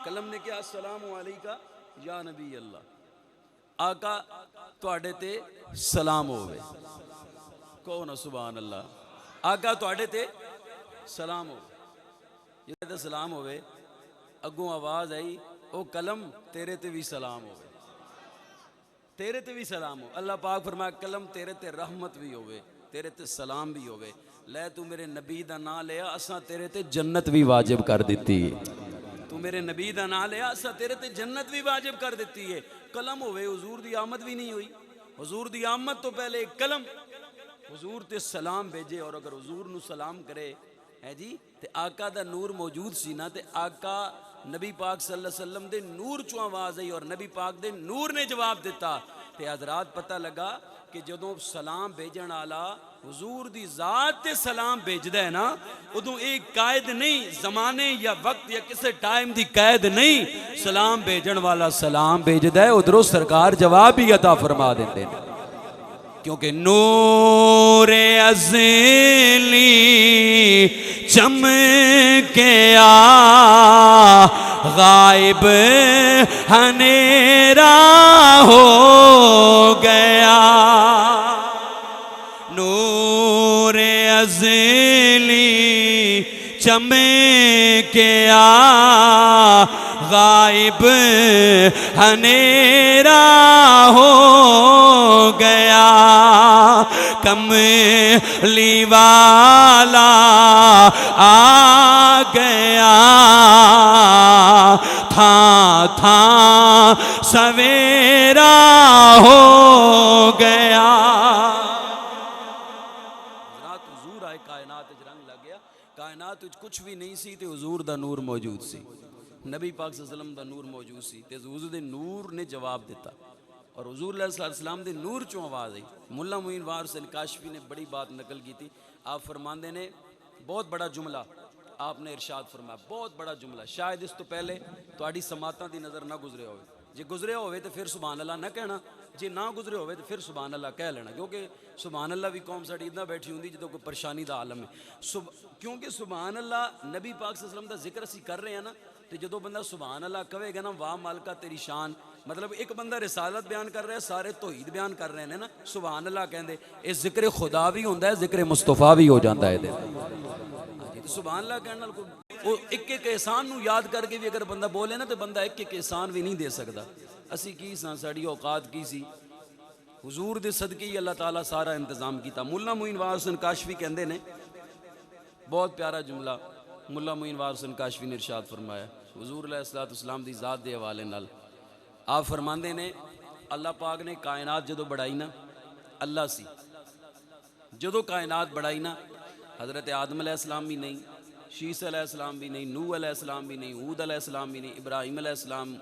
قلم نے کیا السلام علیکہ یا نبی اللہ، آقا تواڈے تے سلام ہوئے۔ کہو نا سبحان اللہ، آقا تواڈے تے سلام ہوئے۔ جدے تے سلام ہوئے اگوں آواز آئی او قلم تیرے تے بھی سلام ہوئے، تیرے تے بھی سلام ہو۔ اللہ پاک فرمایا قلم تیرے تے رحمت بھی ہوئے، تیرے تے سلام بھی ہوئے۔ لے تو میرے نبی دا نام لیا اساں تیرے تے جنت بھی واجب کر دیتی ہے، تو میرے نبی دا نام لیا اساں تیرے تے جنت بھی واجب کر دیتی ہے۔ قلم ہوئے، حضور دی آمد بھی نہیں ہوئی، حضور دی آمد تو پہلے ایک قلم حضور تے سلام بھیجے، اور اگر حضور نو سلام کرے ہے جی تے آقا دا نور موجود سی نا، تے آقا نبی پاک صلی اللہ علیہ وسلم دے نور چوں آواز آئی اور نبی پاک دے نور نے جواب دیتا۔ تے حضرات پتہ لگا کہ جدوں سلام بھیجن والا حضور دی ذات تے سلام بھیجدا ہے نا، ادوں ایک قائد نہیں، زمانے یا وقت یا کسے ٹائم دی قید نہیں، سلام بھیجن والا سلام بھیجدا ہے، ادھروں سرکار جواب ہی عطا فرما دیندے ہیں۔ کیونکہ نور ازلی چمکیا غائب ہنیرا ہو گیا، نور ازلی چمکیا غائب ہنیرا ہو گیا، کملی والا آ گیا، تھا سویرا ہو گیا۔ حضور آئے کائنات رنگ لگ گیا، کائنات کچھ بھی نہیں سی تے حضور دا نور موجود سی، نبی پاک صلی اللہ علیہ وسلم دا نور موجود سی، تے حضور دے نور نے جواب دیتا، اور حضور علیہ السلام دے نور چوں آواز آئی۔ ملا معین وارث کاشفی نے بڑی بات نقل کی تھی، آپ فرماندے نے بہت بڑا جملہ آپ نے ارشاد فرمایا، بہت بڑا جملہ، شاید اس تو پہلے تہاڈی سماعتاں دی نظر نہ گزرے ہوئے، جے گزرے ہوئے تو پھر سبحان اللہ نہ کہنا، جے نہ گزرے ہوئے تو پھر سبحان اللہ کہہ لینا، کیونکہ سبحان اللہ بھی قوم ساڈی اتنا بیٹھی ہوندی جدوں کوئی پریشانی دا عالم ہے، کیونکہ سبحان اللہ نبی پاک صلی اللہ علیہ وسلم دا ذکر اسی کر رہے ہیں نا، تو جدوں بندہ سبحان اللہ کہے گا نا واہ مالکا تیری شان، مطلب ایک بندہ رسالت بیان کر رہا ہے، سارے توحید بیان کر رہے ہیں نا، سبحان اللہ کہندے، اے ذکر خدا بھی ہوندا ہے، ذکر مصطفیٰ بھی ہو جاتا ہے۔ سبحان اللہ کہنے نال کوئی ایک ایک احسان نو یاد کر کے بھی اگر بندہ بولے نا تو بندہ ایک ایک احسان بھی نہیں دے سکتا۔ اسی کی سان ساڑی اوقات کی سی، حضور دے صدقے ہی اللہ تعالیٰ سارا انتظام کیتا۔ ملا معین وارث کاشفی کہندے نے بہت پیارا جملہ، ملا معین وارث کاشفی نے ارشاد فرمایا حضور علیہ السلام دی ذات دے حوالے نال، آپ فرماندے نے اللہ پاک نے کائنات جدو بڑھائی نا، اللہ سی جدو کائنات بڑھائی نا، حضرت آدم علیہ السلام بھی نہیں، شیس علیہ السلام بھی نہیں، نوح علیہ السلام بھی نہیں، ہود علیہ السلام بھی نہیں، ابراہیم علیہ السلام،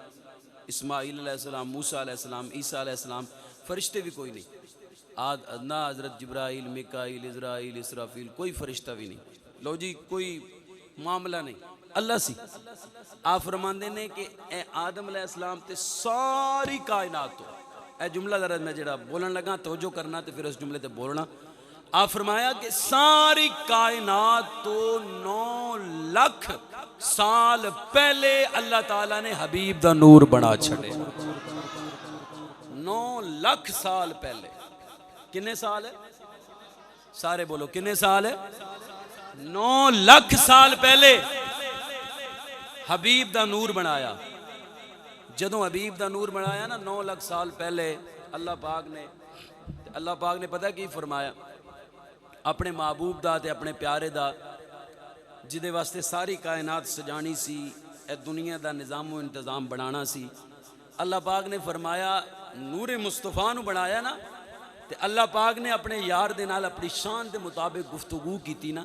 اسماعیل علیہ السلام، موسیٰ علیہ السلام، عیسیٰ علیہ السلام، فرشتے بھی کوئی نہیں، نہ حضرت جبرائیل، میکائیل، عزرائیل، اسرافیل، کوئی فرشتہ بھی نہیں، لو جی کوئی معاملہ نہیں، اللہ سی آپ فرماندے نے کہ اے آدم علیہ السلام تے ساری کائنات تو اے جملہ ذرا میں جڑا بولن لگا توجہ کرنا تے پھر اس جملے تے بولنا. آپ فرمایا کہ ساری کائنات تو 9 لاکھ سال پہلے اللہ تعالیٰ نے حبیب دا نور بنا چھڑے. 9 لاکھ سال پہلے. کنے سال ہے؟ سارے بولو کنے سال ہے؟ 9 لاکھ سال پہلے حبیب دا نور بنایا. جدوں حبیب دا نور بنایا نا 9 لاکھ سال پہلے اللہ پاک نے پتہ کی فرمایا اپنے محبوب دا تے اپنے پیارے دا جدے واسطے ساری کائنات سجانی سی، اے دنیا دا نظام و انتظام بنانا سی. اللہ پاک نے فرمایا نور مصطفیٰ نو بنایا نا تے اللہ پاک نے اپنے یار دے نال اپنی شان دے مطابق گفتگو کیتی نا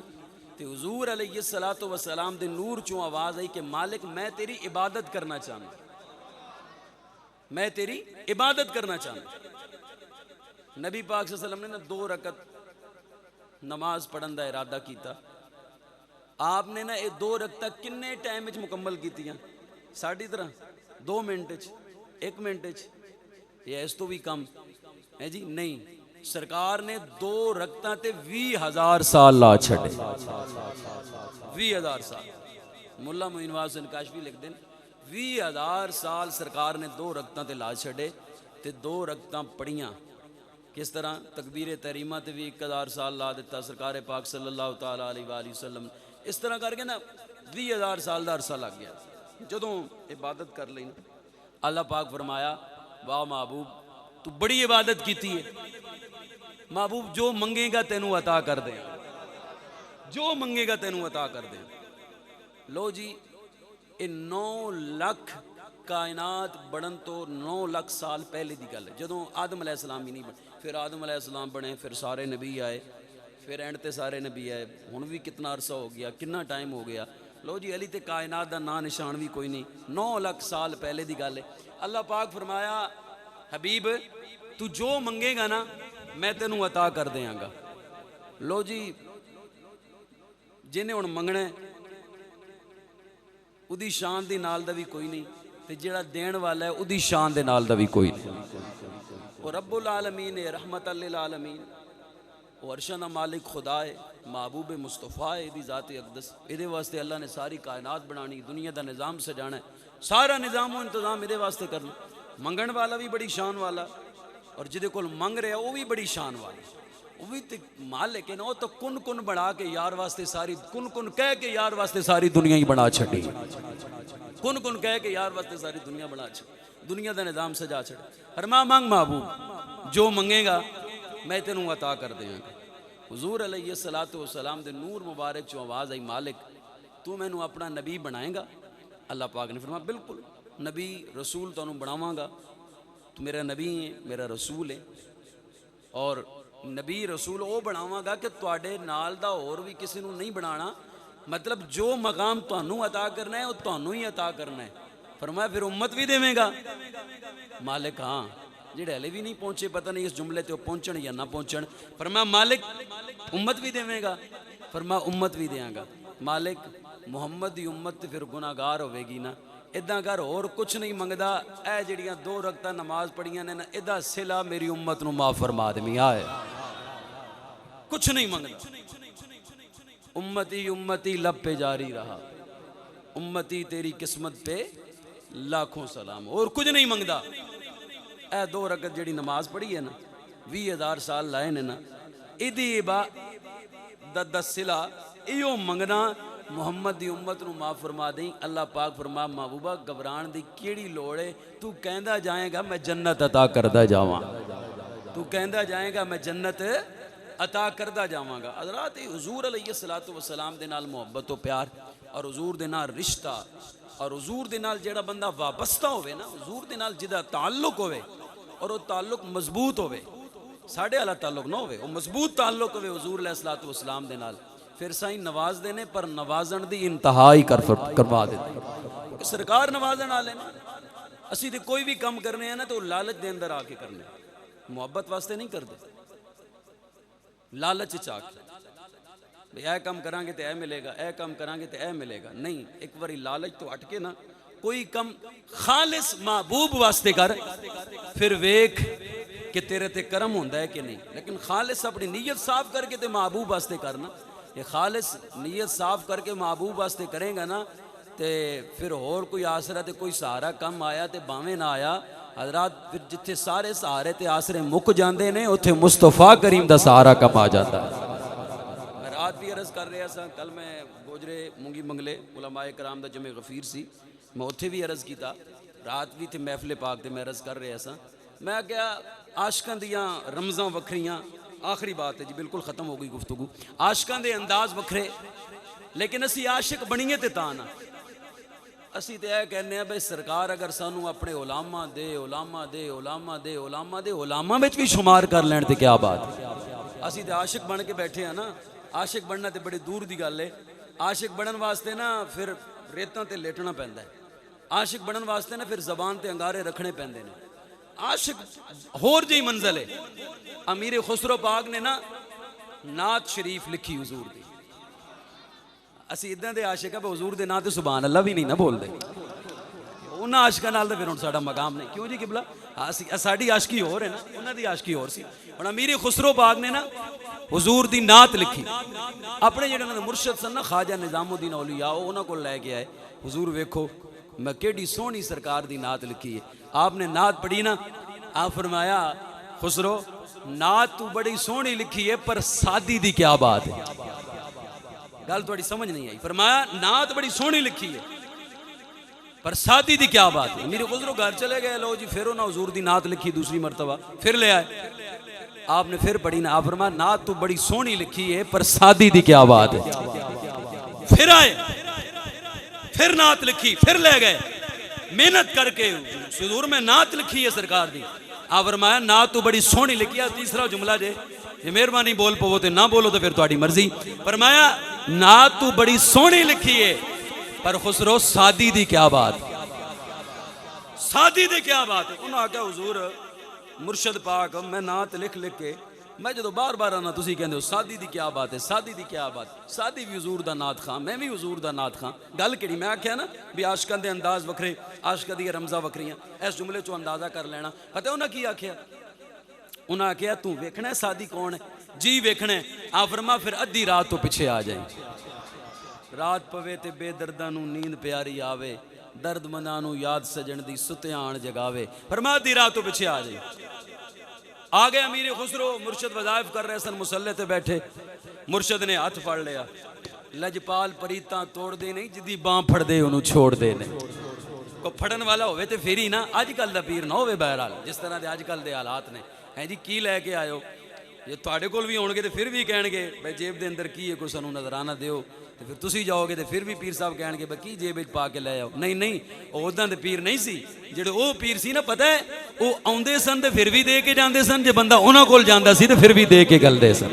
تے حضور علیہ الصلوۃ والسلام دے نور چوں آواز آئی کہ مالک میں تیری عبادت کرنا چاہنا، میں تیری عبادت کرنا چاہنا. نبی پاک صلی اللہ علیہ وسلم نے 2 رکعت نماز پڑھن دا ارادہ کیتا. آپ نے نا 2 رکعت کنے ٹائم وچ مکمل کیتیاں؟ ساڈی طرح 2 منٹ 1 منٹ یا اس تو بھی کم ہے جی؟ نہیں، سرکار نے 2 رکعتاں تے 20,000 سال لا چھڑے. 20,000 سال. مولا معین واز حسین کاشفی لکھ دیں 20,000 سال سرکار نے 2 رکعتاں تے لا چھڑے تے 2 رکعتاں پڑھیاں. کس طرح؟ تکبیر تحریمہ تے بھی 1,000 سال لا دیتا سرکار پاک صلی اللہ تعالیٰ علیہ وآلہ وسلم. اس طرح کر کے نا 20,000 سال دا عرصہ لگ گیا. جدوں عبادت کر لئی اللہ پاک فرمایا واہ محبوب تو بڑی عبادت کیتی ہے، محبوب جو منگے گا تینوں عطا کر دیں، جو منگے گا تینوں عطا کر دیں. لو جی یہ 9 لاکھ کائنات بڑھن تو 9 لاکھ سال پہلے دی گل ہے، جدوں آدم علیہ السلام ہی نہیں بنے. پھر آدم علیہ السلام بنے، پھر سارے نبی آئے، پھر اینڈ تے سارے نبی آئے. ہن بھی کتنا عرصہ ہو گیا، کتنا ٹائم ہو گیا. لو جی علی تے کائنات دا نا نشان بھی کوئی نہیں. 9 لاکھ سال پہلے دی گل ہے. اللہ پاک فرمایا حبیب تو جو منگے گا نا میں تینوں عطا کر دیاں گا. لو جی جنہیں ہن منگنا ہے اودی شان دی نال دا بھی کوئی نہیں تے جڑا دین والا ہے اودی شان دے نال دا بھی کوئی نہیں. اور رب العالمین رحمت للعالمین وہ عرشاں دا مالک خدا ہے، محبوب مصطفیٰ ہے، دی ذات اقدس. ایدے واسطے اللہ نے ساری کائنات بنانی، دنیا دا نظام سجانا ہے، سارا نظام و انتظام ایدے واسطے کرنا. منگن والا بھی بڑی شان والا اور جدے کول منگ رہا وہ بھی بڑی شان والا. وہ بھی مالک ہے نا، وہ تو کن کن بڑھا کے یار واسطے ساری کن کن کہہ کے یار واسطے ساری دنیا ہی بنا چھڑی. کن کن کہہ کے یار واسطے ساری دنیا بنا چھڑی، دنیا دا نظام سجا چھڑا. فرما مانگ محبوب جو منگے گا میں تینوں عطا کر دیں گا. حضور علیہ الصلوۃ والسلام دے نور مبارک چوں آواز آئی مالک تو مینوں اپنا نبی بنائیں گا؟ اللہ پاک نے فرمایا بالکل نبی رسول تانوں بناواں گا. تو میرا نبی ہے، میرا رسول ہے، اور نبی رسول او بناواں گا کہ تواڈے نال دا اور بھی کسی نوں نہیں بنانا. مطلب جو مقام تانوں عطا کرنا ہے وہ تانوں ہی عطا کرنا ہے. فرمایا پھر امت بھی دیویں گا؟ مالک ہاں. جڑے ہلے بھی نہیں پہنچے پتہ نہیں اس جملے تے پہنچن یا نہ پہنچن. فرمایا مالک امت بھی دیویں گا؟ فرمایا امت بھی دیاں گا. مالک محمد دی امت تے پھر گناہ گار ہوے گی نا، اداں کر اور کچھ نہیں منگدا، اے جڑیاں 2 رکعتاں نماز پڑھیاں نے نا ادا صلہ میری امت نو معاف فرما دمی. آئے کچھ نہیں منگدا. امتی امتی لب پہ جاری رہا، امتی تیری قسمت پہ لاکھوں سلام. اور کچھ نہیں منگدا. اے 2 رکعت جڑی نماز پڑھی ہے نا 20,000 سال لائے نے نا ایدی عبادت دا صلہ ایو منگنا محمد دی امت نو معاف فرما دیں. اللہ پاک فرما محبوبہ گھبران دی کیڑی لوڑ ہے، تو کہندا جائے گا میں جنت عطا کردا جاواں، تو کہندا جائے گا میں جنت عطا کردا جاواں گا. حضرات حضور علیہ الصلوۃ والسلام دے نال محبت و پیار اور حضور دے نال رشتہ اور حضور دے نال جڑا بندہ وابستہ ہوئے نا، حضور دے نال جدا تعلق ہوئے اور وہ تعلق مضبوط ہوئے، ساڑھے والا تعلق نہ ہوئے، وہ مضبوط تعلق ہوئے حضور علیہ الصلوۃ والسلام دے نال، پھر سائیں نواز دینے پر نوازن دی انتہائی کروا دیتے. سرکار نوازن والے نا، اسی تے کوئی بھی کام کرنے ہیں نا تو لالچ دے اندر آ کے کرنے، محبت واسطے نہیں کرتے، لالچ چاہ کے. بھی اے کم کریں گے تو اے ملے گا، اے کم کریں گے تو اے ملے گا، نہیں، ایک باری لالچ تو ہٹ کے نا کوئی کم خالص محبوب واسطے کر، پھر ویکھ کہ تیرے تے کرم ہوندا ہے کہ نہیں۔ لیکن خالص اپنی نیت صاف کر کے تے محبوب واسطے کرنا، یہ خالص نیت صاف کر کے محبوب واسطے کریں گا نا تے پھر اور کوئی آسرا تے کوئی سہارا کم آیا تے باویں نہ آیا حضرات، پھر جتھے سارے سہارے تے آسرے مک جاندے نے اتھے مصطفیٰ کریم دا سہارا کم آ جاتا ہے۔ میں رات بھی عرض کر رہا سا، کل میں گوجرے مونگی منگلے علماء کرام دا جمع غفیر سی، میں اتھے بھی عرض کیتا، رات بھی تھے محفل پاک تے میں عرض کر رہا سا، میں کیا عاشقاں دیاں رمزاں وکھریاں، آخری بات ہے جی بالکل ختم ہو گئی گفتگو، عاشقاں دے انداز وکھرے، لیکن اسی عاشق بنیے تے تانا اسی تے اے کہنے ہیں بھئی سرکار اگر سانو اپنے علماء دے علماء دے علماء دے علماء دے علماء وچ بھی شمار کر لین تے کیا بات ہے۔ اسی تے عاشق بن کے بیٹھے ہیں نا، عاشق بننا تے بڑی دور دی گل ہے، عاشق بنن واسطے نا پھر ریتاں تے لیٹنا پیندا ہے، عاشق بنن واسطے نا پھر زبان تے انگارے رکھنے پیندے نے، عاشق ہور جی منزل ہے۔ امیر خسرو پاک نے نا نعت شریف لکھی حضور دی، اسی ادھاں دے عاشق ہے بے حضور دے نا تے سبحان اللہ بھی نہیں نہ بول دے، انہاں عاشقاں نال تے پھر ہن ساڈا مقام نہیں، کیوں جی قبلہ ساڈی عاشقی ہور ہے نا، انہاں دی عاشقی ہور سی۔ ہن امیر خسرو پاک نے نا حضور دی نعت لکھی، اپنے جڑے انہاں دے مرشد سن نا خواجہ نظام الدین اولیاء انہاں کول لے کے آئے، حضور ویکھو میں کیڑی سونی سرکار دی نعت لکھی ہے۔ آپ نے نعت پڑھی نا، آپ فرمایا خسرو نعت تو بڑی سونی لکھی ہے پر سادی دی کیا بات ہے، گل تھوڑی سمجھ نہیں آئی، فرمایا نعت بڑی سونی لکھی ہے پر سادی دی کیا بات ہے۔ میرے خسرو گھر چلے گئے، لو جی پھر انہاں حضور دی نعت لکھی دوسری مرتبہ، پھر لے آئے، آپ نے پھر پڑھی نا، آپ فرمایا نعت تو بڑی سونی لکھی ہے پر سادی دی کیا بات ہے۔ پھر آئے، پھر نعت لکھی، پھر لے گئے، محنت کر کے حضور میں نعت لکھی ہے سرکار دی، آپ فرمایا نعت تو بڑی سونی لکھی ہے۔ تیسرا جملہ جے یہ مہربانی بول پو تے نہ بولو تو پھر تہاڈی مرضی، فرمایا نعت تو بڑی سونی لکھی ہے پر خسرو سادی دی کیا بات، سادی دی کیا بات ہے۔ انہاں کہا حضور مرشد پاک میں نعت لکھ لکھ کے میں جدو بار بار آنا تسی کہندے ہو سادی دی کیا بات ہے، سادی دی کیا بات، سادی بھی حضور دا نعت خاں، میں بھی حضور دا نعت خاں، گل کیڑی میں آکھیا نا بھی عاشقاں دے انداز وکھرے، عاشقاں دی رمزاں وکھریاں، اس جملے چوں اندازہ کر لینا۔ پتہ انہاں کی آکھیا، انہاں آکھیا تو ویکھنا ہے سادی کون ہے، جی ویکھنا ہے، آپ فرما پھر ادھی رات تو پیچھے آ جائیں، رات پوے تے بے درداں نو نیند پیاری آوے، درد منداں نو یاد سجن دی ستیاں آن جگاوے، فرما ادھی رات تو پیچھے آ جائیں۔ آگے امیر خسرو مرشد وظائف کر رہے سن، مسلح تے بیٹھے، مرشد نے ہاتھ پھڑ لیا، لجپال پریتاں توڑ دے نہیں جدی باں پھڑ دے انہوں چھوڑ دے نہیں، کو پھڑن والا ہوئے تے پھر ہی نا، آج کل دا پیر نہ ہوئے بہرحال جس طرح دے آج کل دے حالات نے، ہیں جی کی لے کے آئے ہو، یہ تواڈے کول بھی ہون گے تے پھر بھی کہن گے بھئی جیب دے اندر کی ہے کوئی سانوں نظرانہ دیو، تے پھر تسی جاؤ گے تے پھر بھی پیر صاحب کہن گے بھئی کی جیب وچ پا کے لے آؤ، نہیں نہیں او اداں دے پیر نہیں سی، جڑے او پیر سی نا پتہ ہے او آوندے سن تے پھر بھی دے کے جاندے سن، جے بندہ انہاں کول جاندا سی تے پھر بھی دے کے گلدے سن۔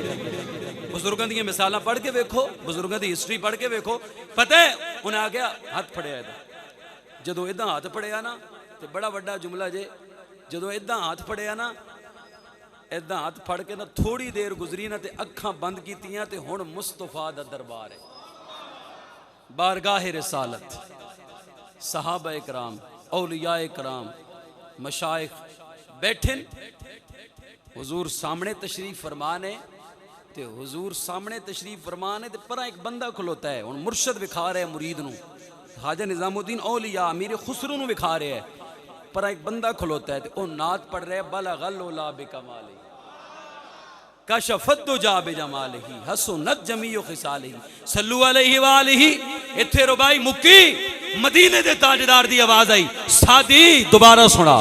بزرگاں دی مثالاں پڑھ کے ویکھو، بزرگاں دی ہسٹری پڑھ کے ویکھو، پتہ ہے انہاں آ گیا ہاتھ پھڑیا ہے، جدوں اداں ہاتھ پھڑیا نا تے بڑا وڈا جملہ جے، جدوں اداں ہاتھ پھڑیا نا اداں ہاتھ پھڑ کے نا تھوڑی دیر گزری نا تے اکھاں بند کیتیاں تے ہن مصطفیٰ دا دربار ہے، بارگاہ رسالت، صحابہ اکرام، اولیاء اکرام، مشائخ بیٹھن، حضور سامنے تشریف فرمانے تے حضور سامنے تشریف فرمانے تے پرا ایک بندہ کھلوتا ہے، ہن مرشد وکھا رہے مرید نو، خواجہ نظام الدین اولیاء امیر خسرو نو وکھا رہے ہے، پرا ایک بندہ کھلوتا ہے تے او نعت پڑھ رہے بلغ العلا بکمالہ کشفت الدجی بجمالہ حسنت جمیع خصالہ صلو علیہ وآلہ۔ اتھے ربائی مکی، مدینے دے تاجدار دی آواز آئی، سادی دوبارہ سنا،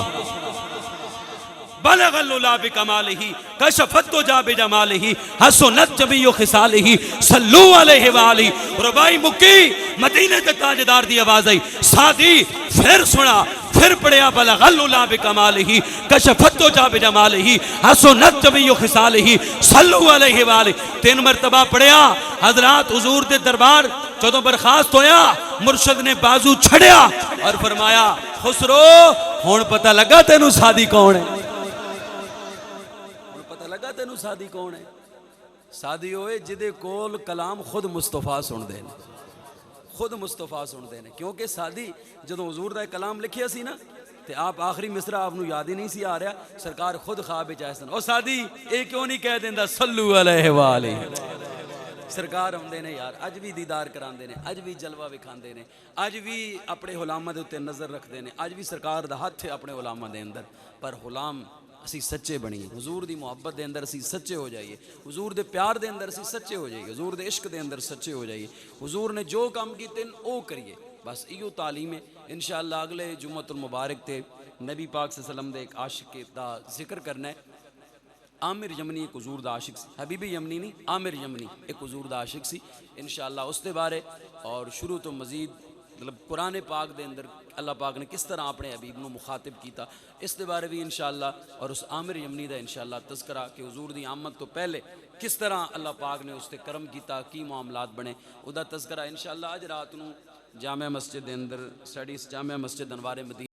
بلغ العلا بکمالہ کشفت الدجی بجمالہ حسنت جمیع خصالہ صلو علیہ وآلہ۔ ربائی مکی، مدینے دے تاجدار دی آواز آئی، سادی پھر سنا، پھر پڑھیا بلغ العلا بکمالہ کشفت الدجی بجمالہ حسنت جمیع خصالہ صلو علیہ وآلہ۔ 3 مرتبہ پڑھیا، حضرات حضور دے دربار جدوں برخاست ہویا، مرشد نے بازو چھڑیا اور فرمایا خسرو ہن پتہ لگا تینوں سادی کون ہے، ہن پتہ لگا تینوں سادی کون ہے۔ ਸਾਦੀ ਹੋਏ ਜਿਹਦੇ ਕੋਲ ਕਲਾਮ ਖੁਦ ਮੁਸਤਫਾ ਸੁਣਦੇ ਨੇ, ਖੁਦ ਮੁਸਤਫਾ ਸੁਣਦੇ ਨੇ। ਕਿਉਂਕਿ ਸਾਦੀ ਜਦੋਂ ਹਜ਼ੂਰ ਦਾ ਕਲਾਮ ਲਿਖਿਆ ਸੀ ਨਾ ਤੇ ਆਪ ਆਖਰੀ ਮਿਸਰਾ ਆਪ ਨੂੰ ਯਾਦ ਹੀ ਨਹੀਂ ਸੀ ਆ ਰਿਹਾ, ਸਰਕਾਰ ਖੁਦ ਖਾਬ ਵਿੱਚ ਆਏ ਸਨ, ਉਹ ਸਾਦੀ ਇਹ ਕਿਉਂ ਨਹੀਂ ਕਹਿ ਦਿੰਦਾ ਸੱਲੂ ਅਲੈਹਿ ਵਾਲੇ। ਸਰਕਾਰ ਆਉਂਦੇ ਨੇ ਯਾਰ, ਅੱਜ ਵੀ ਦੀਦਾਰ ਕਰਾਉਂਦੇ ਨੇ, ਅੱਜ ਵੀ ਜਲਵਾ ਵਿਖਾਉਂਦੇ ਨੇ, ਅੱਜ ਵੀ ਆਪਣੇ ਗੁਲਾਮਾਂ ਦੇ ਉੱਤੇ ਨਜ਼ਰ ਰੱਖਦੇ ਨੇ, ਅੱਜ ਵੀ ਸਰਕਾਰ ਦਾ ਹੱਥ ਹੈ ਆਪਣੇ ਗੁਲਾਮਾਂ ਦੇ ਅੰਦਰ। ਪਰ ਗੁਲਾਮ ਅਸੀਂ ਸੱਚੇ ਬਣੀਏ, ਹਜ਼ੂਰ ਦੀ ਮੁਹੱਬਤ ਦੇ ਅੰਦਰ ਅਸੀਂ ਸੱਚੇ ਹੋ ਜਾਈਏ, ਹਜ਼ੂਰ ਦੇ ਪਿਆਰ ਦੇ ਅੰਦਰ ਅਸੀਂ ਸੱਚੇ ਹੋ ਜਾਈਏ, ਹਜ਼ੂਰ ਦੇ ਇਸ਼ਕ ਦੇ ਅੰਦਰ ਸੱਚੇ ਹੋ ਜਾਈਏ, ਹਜ਼ੂਰ نے جو کام کیتے ہیں وہ کریے، بس ایو تعلیم ہے۔ انشاءاللہ اگلے جمعۃ المبارک تے نبی پاک صلی اللہ علیہ وسلم دے ایک عاشق دا ذکر کرنا ہے۔ عامر یمنی ایک حضور دا عاشق سی، حبیبی یمنی نہیں، عامر یمنی ایک حضور دا عاشق سی، انشاءاللہ اس دے بارے اور شروع تو مزید مطلب قرآن پاک دے اندر اللہ پاک نے کس طرح اپنے حبیب نو مخاطب کیتا اس دے بارے بھی انشاءاللہ، اور اس عامر یمنی دا انشاءاللہ تذکرہ کہ حضور دی آمد تو پہلے کس طرح اللہ پاک نے اس تے کرم کیتا، کی معاملات بنے، او دا تذکرہ انشاءاللہ اج رات نو جامع مسجد دے اندر سٹڈیز جامع مسجد انوار مدینہ